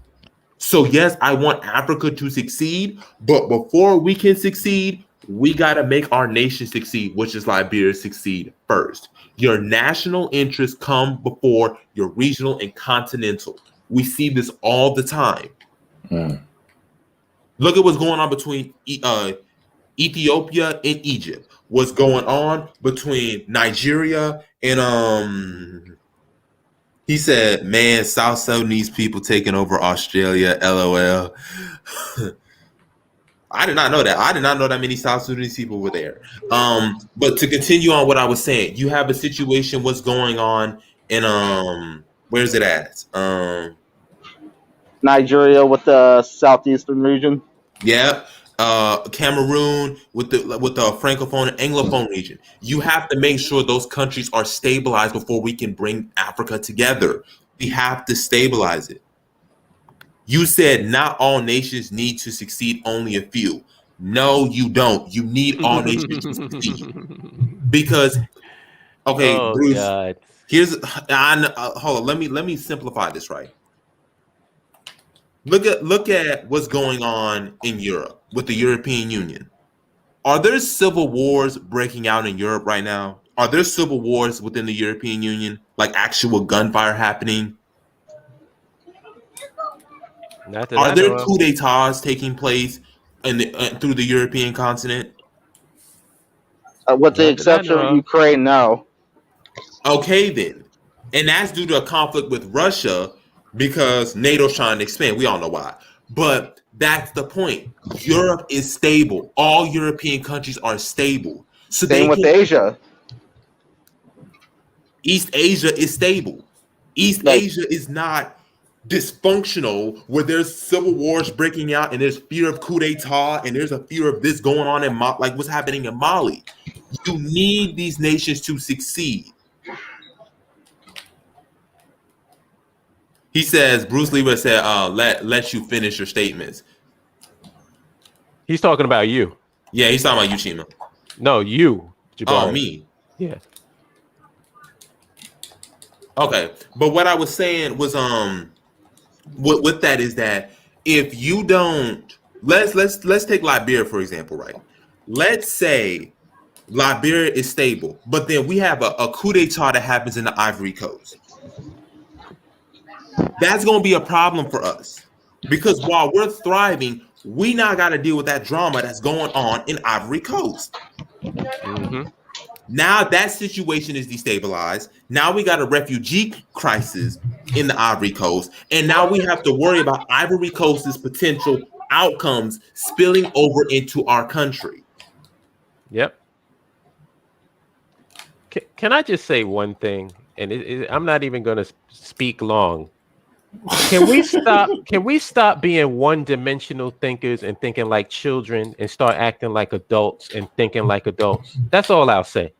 So yes, I want Africa to succeed, but before we can succeed, we got to make our nation succeed, which is Liberia succeed first. Your national interests come before your regional and continental. We see this all the time. Look at what's going on between Ethiopia and Egypt. What's going on between Nigeria and he said, man, South Sudanese people taking over Australia, LOL. I did not know that. I did not know that many South Sudanese people were there. But to continue on what I was saying, you have a situation, what's going on in where's it at? Nigeria with the southeastern region. Yeah. Cameroon with the francophone and anglophone region. You have to make sure those countries are stabilized before we can bring Africa together. We have to stabilize it. You said not all nations need to succeed, only a few. No, you don't. You need all nations to succeed. Because, okay, Bruce, God. Hold on. Let me simplify this, right? Look at what's going on in Europe with the European Union. Are there civil wars breaking out in Europe right now? Are there civil wars within the European Union, like actual gunfire happening? Are there coup d'etats taking place through the European continent? With the exception of Ukraine, no. Okay, then. And that's due to a conflict with Russia because NATO's trying to expand. We all know why. But that's the point. Europe is stable. All European countries are stable. So same with Asia. East Asia is stable. East Asia is not dysfunctional where there's civil wars breaking out and there's fear of coup d'etat and there's a fear of this going on in like what's happening in Mali. You need these nations to succeed. He says, Bruce Lee would say, let you finish your statements. He's talking about you. Yeah, he's talking about you, Chima. No, you, Jabari. Oh, me. Yeah. Okay. But what I was saying was with that is that if you don't let's take Liberia for example, right? Let's say Liberia is stable, but then we have a coup d'etat that happens in the Ivory Coast. That's going to be a problem for us because while we're thriving, we now got to deal with that drama that's going on in Ivory Coast. Mm-hmm. Now that situation is destabilized. Now we got a refugee crisis in the Ivory Coast. And now we have to worry about Ivory Coast's potential outcomes spilling over into our country. Yep. Can I just say one thing? And I'm not even going to speak long. Can we stop being one-dimensional thinkers and thinking like children and start acting like adults and thinking like adults? That's all I'll say.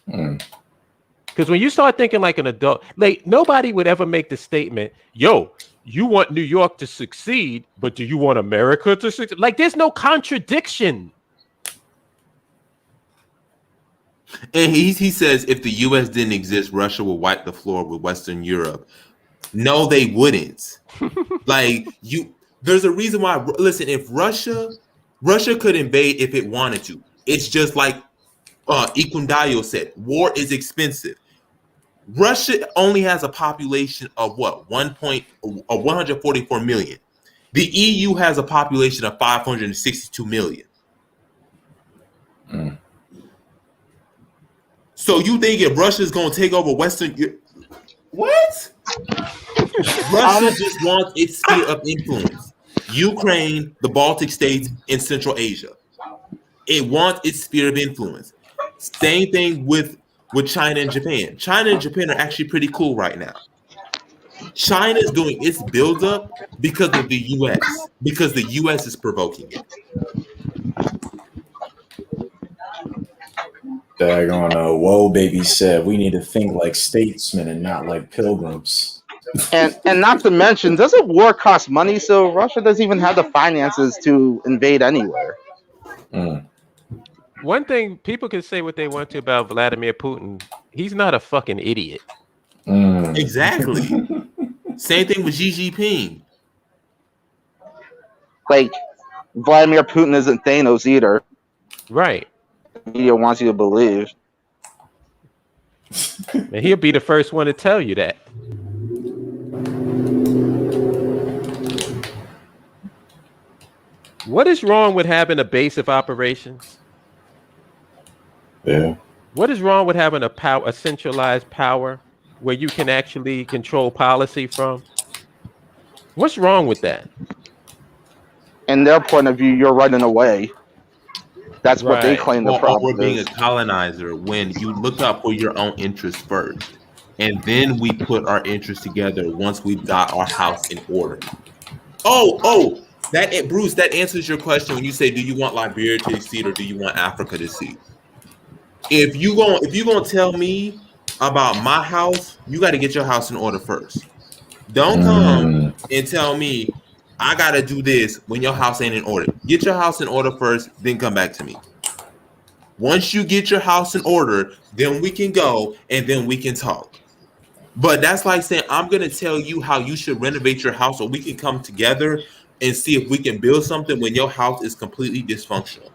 Because when you start thinking like an adult, like nobody would ever make the statement, yo, you want New York to succeed, but do you want America to succeed? Like there's no contradiction. And he says if the U.S. didn't exist, Russia would wipe the floor with Western Europe. No, they wouldn't. There's a reason why. Listen, if Russia could invade if it wanted to. It's just like Ikundayo said, war is expensive. Russia only has a population of what? 144 million. The EU has a population of 562 million. So you think if Russia's going to take over Western Europe? What? Russia just wants its sphere of influence. Ukraine, the Baltic states, and Central Asia. It wants its sphere of influence. Same thing with China and Japan. China and Japan are actually pretty cool right now. China is doing its build-up because of the U.S. Because the U.S. is provoking it. Daggone, Whoa Baby said we need to think like statesmen and not like pilgrims. And not to mention, doesn't war cost money? So Russia doesn't even have the finances to invade anywhere. one thing people can say what they want to about Vladimir Putin. He's not a fucking idiot. Exactly. Same thing with Xi Jinping. Like, Vladimir Putin isn't Thanos either. Right. The media wants you to believe. And he'll be the first one to tell you that. What is wrong with having a base of operations? Yeah. What is wrong with having a centralized power where you can actually control policy from? What's wrong with that? In their point of view, you're running away. That's what they claim the problem we're being is. a colonizer when you look out for your own interests first, and then we put our interests together once we've got our house in order. Bruce, that answers your question when you say, do you want Liberia to succeed or do you want Africa to succeed? If you're gonna tell me about my house, you got to get your house in order first. Don't come and tell me I gotta do this when your house ain't in order. Get your house in order first, then come back to me. Once you get your house in order, then we can go and then we can talk. But that's like saying I'm gonna tell you how you should renovate your house, or we can come together and see if we can build something when your house is completely dysfunctional.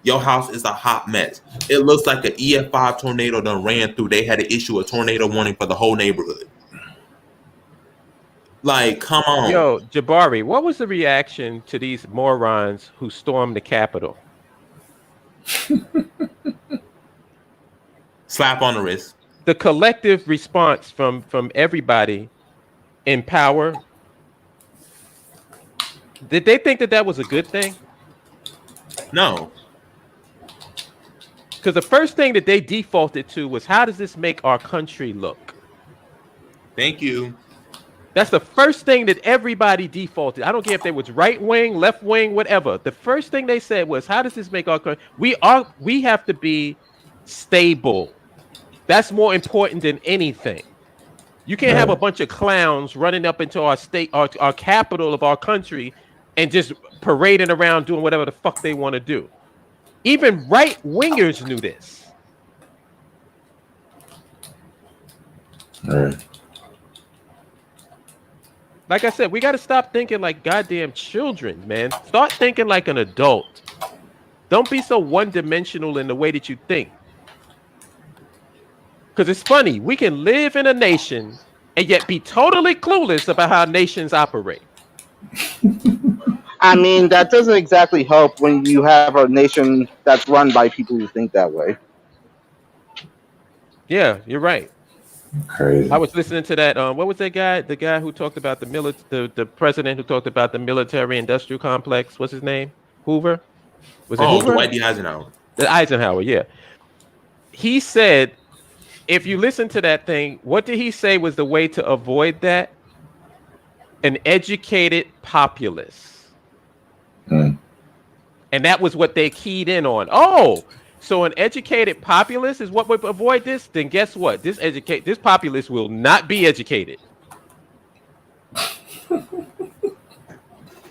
Your house is a hot mess. It looks like an EF5 tornado done ran through. They had to issue a tornado warning for the whole neighborhood. Like, come on. Yo, Jabari, what was the reaction to these morons who stormed the Capitol? Slap on the wrist. The collective response from everybody in power. Did they think that was a good thing? No. Because the first thing that they defaulted to was, how does this make our country look? Thank you. That's the first thing that everybody defaulted. I don't care if they was right wing, left wing, whatever. The first thing they said was, how does this make our country? We have to be stable. That's more important than anything. You can't have a bunch of clowns running up into our state, our capital of our country, and just parading around doing whatever the fuck they want to do. Even right wingers knew this. All right. Like I said, we got to stop thinking like goddamn children, man. Start thinking like an adult. Don't be so one-dimensional in the way that you think. Because it's funny, we can live in a nation and yet be totally clueless about how nations operate. I mean, that doesn't exactly help when you have a nation that's run by people who think that way. Yeah, you're right. Crazy. I was listening to that. What was that guy? The guy who talked about the president who talked about the military-industrial complex. What's his name? Hoover. Was it Hoover? Dwight D. Eisenhower. Eisenhower. Yeah. He said, if you listen to that thing, what did he say was the way to avoid that? An educated populace. And that was what they keyed in on. Oh, so an educated populace is what would avoid this? Then guess what? This populace will not be educated.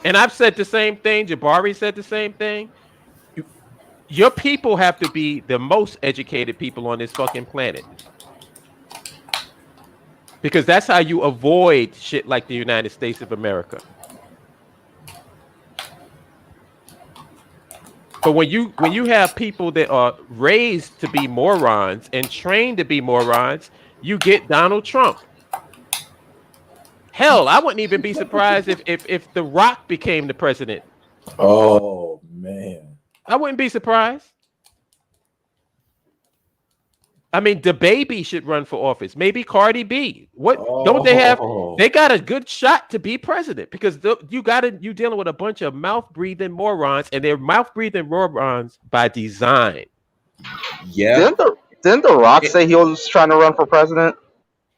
And I've said the same thing. Jabari said the same thing. Your people have to be the most educated people on this fucking planet. Because that's how you avoid shit like the United States of America. But when you have people that are raised to be morons and trained to be morons, you get Donald Trump. Hell, I wouldn't even be surprised if The Rock became the president. Oh man, I wouldn't be surprised. I mean, the baby should run for office. Maybe Cardi B. Don't they have? They got a good shot to be president because you dealing with a bunch of mouth breathing morons, and they're mouth breathing morons by design. Yeah. Didn't The Rock say he was trying to run for president?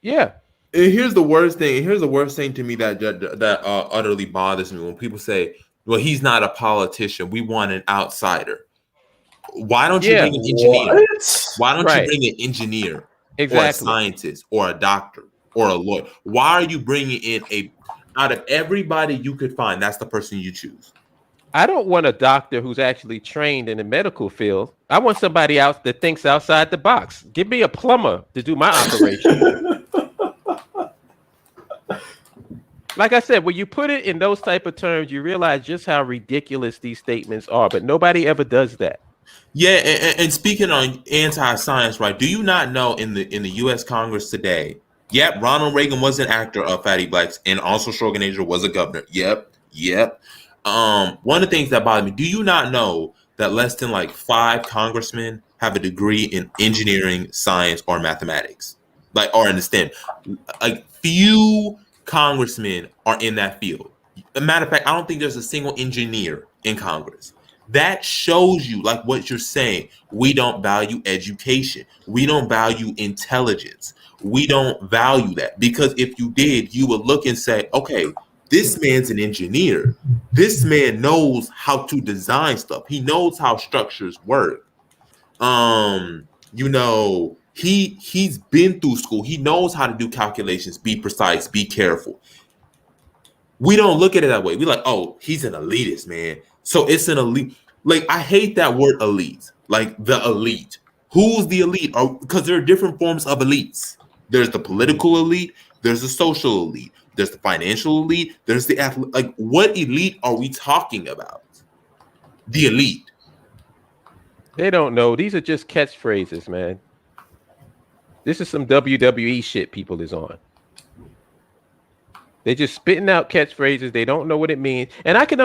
Yeah. Here's the worst thing. Here's the worst thing to me that utterly bothers me when people say, "Well, he's not a politician. We want an outsider." Why don't you bring an engineer? What? Why don't you bring an engineer or a scientist or a doctor or a lawyer? Why are you bringing in out of everybody you could find? That's the person you choose. I don't want a doctor who's actually trained in the medical field. I want somebody else that thinks outside the box. Give me a plumber to do my operation. Like I said, when you put it in those type of terms, you realize just how ridiculous these statements are, but nobody ever does that. Yeah, and speaking on anti-science, right? Do you not know in the U.S. Congress today? Yep, Ronald Reagan was an actor of Fatty Blacks, and also Schwarzenegger was a governor. Yep. One of the things that bother me: do you not know that less than like 5 congressmen have a degree in engineering, science, or mathematics, or in the STEM? Like few congressmen are in that field. As a matter of fact, I don't think there's a single engineer in Congress. That shows you, like what you're saying, we don't value education. We don't value intelligence. We don't value that, because if you did, you would look and say, okay, this man's an engineer. This man knows how to design stuff. He knows how structures work. He's been through school. He knows how to do calculations, be precise, be careful. We don't look at it that way. We like, oh, he's an elitist, man. So it's an elite. Like, I hate that word elite. Like the elite. Who's the elite? Because there are different forms of elites. There's the political elite. There's the social elite. There's the financial elite. There's the athlete. Like, what elite are we talking about? The elite. They don't know. These are just catchphrases, man. This is some WWE shit people is on. They're just spitting out catchphrases. They don't know what it means. And I can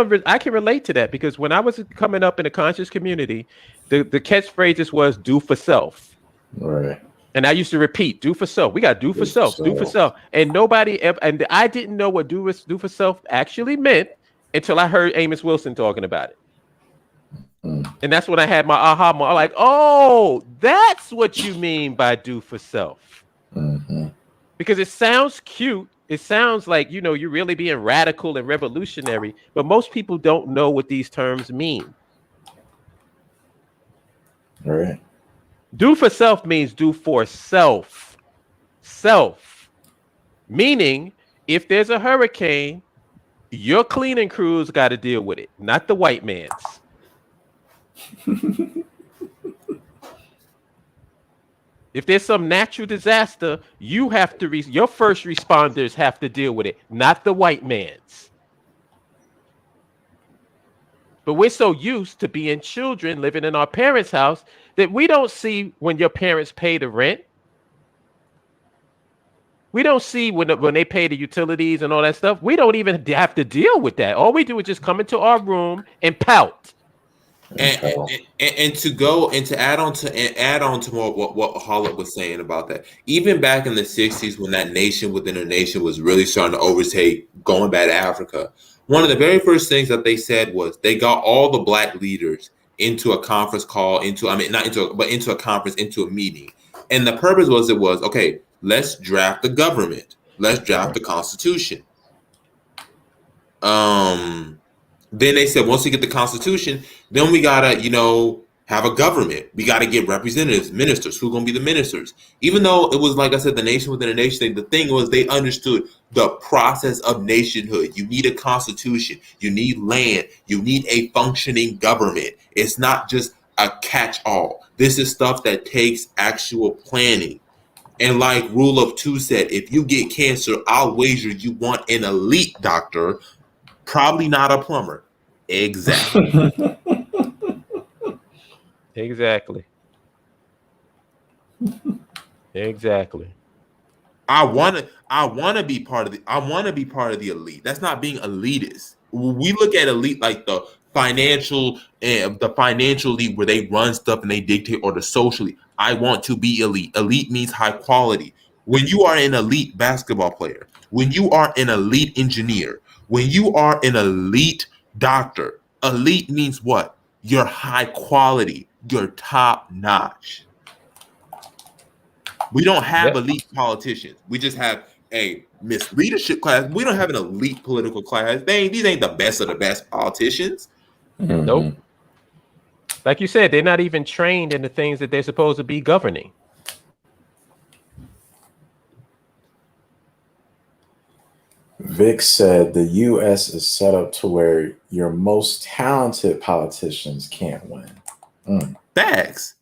relate to that, because when I was coming up in the conscious community, the catchphrases was do for self. Right. And I used to repeat, do for self. We got do for self, do for self. And nobody ever, and I didn't know what do for self actually meant until I heard Amos Wilson talking about it. And that's when I had my aha moment. I'm like, oh, that's what you mean by do for self. Mm-hmm. Because it sounds cute. It sounds like, you're really being radical and revolutionary, but most people don't know what these terms mean. All right. Do for self means do for self. Self. Meaning, if there's a hurricane, your cleaning crews got to deal with it, not the white man's. If there's some natural disaster, you have to your first responders have to deal with it, not the white man's. But we're so used to being children living in our parents' house that we don't see when your parents pay the rent. We don't see when they pay the utilities and all that stuff. We don't even have to deal with that. All we do is just come into our room and pout. And to go and to add on to more what Holland was saying about that, even back in the 60s, when that nation within a nation was really starting to overtake going back to Africa, one of the very first things that they said was they got all the black leaders into a conference call, into a conference, into a meeting. And the purpose was okay, let's draft the government. Let's draft the Constitution. Then they said, once we get the Constitution, then we gotta, have a government. We gotta get representatives, ministers. Who's gonna be the ministers? Even though it was, like I said, the nation within a nation thing, the thing was they understood the process of nationhood. You need a constitution. You need land. You need a functioning government. It's not just a catch-all. This is stuff that takes actual planning. And like Rule of Two said, if you get cancer, I'll wager you want an elite doctor. Probably not a plumber. Exactly. Exactly. I want to be part of the elite. That's not being elitist. We look at elite like the financial elite where they run stuff and they dictate, or the social elite. I want to be elite. Elite means high quality. When you are an elite basketball player, when you are an elite engineer, when you are an elite doctor, elite means what? You're high quality. You're top notch. We don't have elite politicians. We just have a Miss Leadership class. We don't have an elite political class. These ain't the best of the best politicians. Mm-hmm. Nope. Like you said, they're not even trained in the things that they're supposed to be governing. Vic said the U.S. is set up to where your most talented politicians can't win. Facts.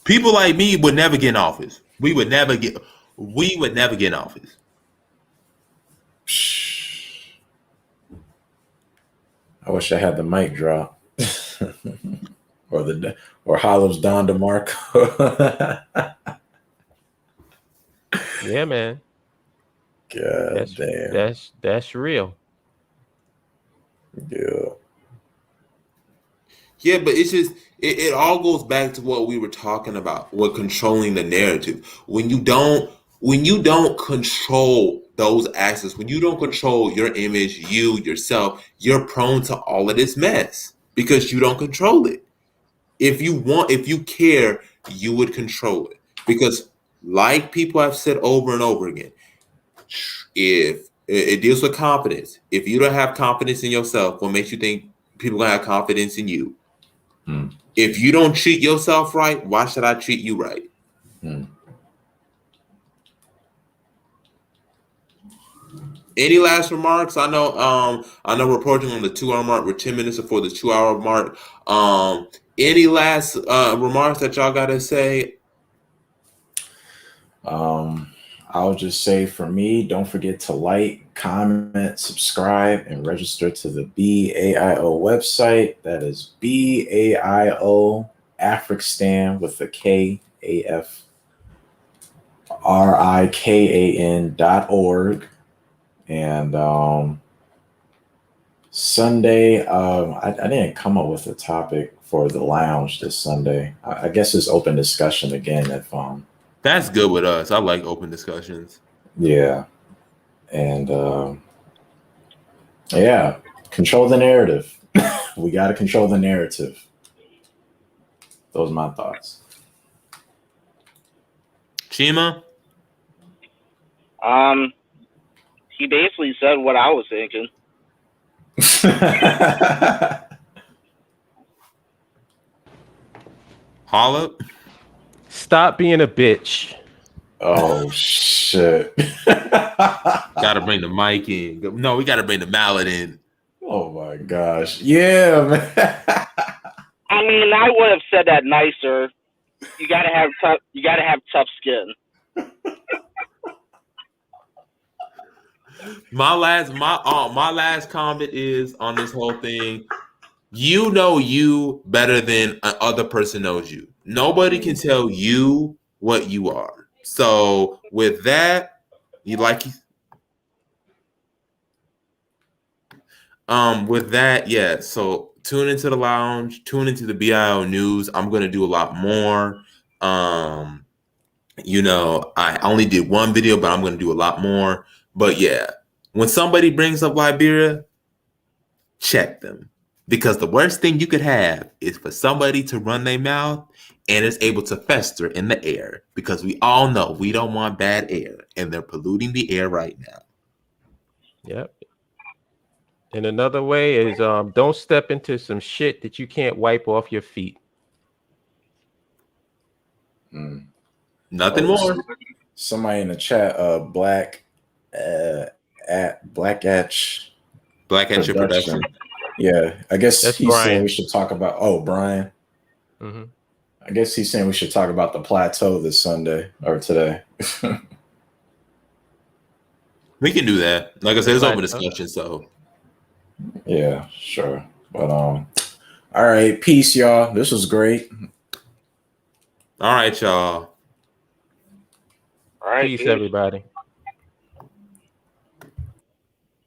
People like me would never get in office. We would never get in office. I wish I had the mic drop. or Hollow's Don DeMarco. Yeah, man. God damn. That's real. Yeah. Yeah, but it's just it all goes back to what we were talking about with controlling the narrative. When you don't control those access, when you don't control your image, yourself, you're prone to all of this mess because you don't control it. If you care, you would control it. Because like people have said over and over again, if it deals with confidence, if you don't have confidence in yourself, what makes you think people gonna have confidence in you? If you don't treat yourself right, why should I treat you right? Any last remarks? I know we're approaching on the 2 hour mark. We're 10 minutes before the 2 hour mark. Any last remarks that y'all gotta say? I'll just say for me, don't forget to like, comment, subscribe, and register to the BAIO website. That is BAIO African with a K, AFRIKAN.org. And Sunday, I didn't come up with a topic for the lounge this Sunday. I guess it's open discussion again if That's good with us. I like open discussions. Yeah. And yeah, control the narrative. We got to control the narrative. Those are my thoughts. Chima? He basically said what I was thinking. Holla? Stop being a bitch. Oh shit. Gotta bring the mic in. No, we gotta bring the mallet in. Oh my gosh. Yeah, man. I mean, I would have said that nicer. You gotta have tough skin. My last comment is on this whole thing. You know you better than other person knows you. Nobody can tell you what you are. So with that, yeah. So tune into the lounge, tune into the BIO news. I'm gonna do a lot more. I only did one video, but I'm gonna do a lot more. But yeah, when somebody brings up Liberia, check them. Because the worst thing you could have is for somebody to run their mouth and it's able to fester in the air. Because we all know we don't want bad air, and they're polluting the air right now. Yep. And another way is don't step into some shit that you can't wipe off your feet. Nothing more. Somebody in the chat, Black Etch Production. Yeah, I guess That's he's Brian. saying we should talk about. Oh, Brian. Mm-hmm. I guess he's saying we should talk about the plateau this Sunday or today. We can do that. Like I said, it's open discussion, so yeah, sure. But all right, peace, y'all. This was great. All right, y'all. All right, Peace, everybody.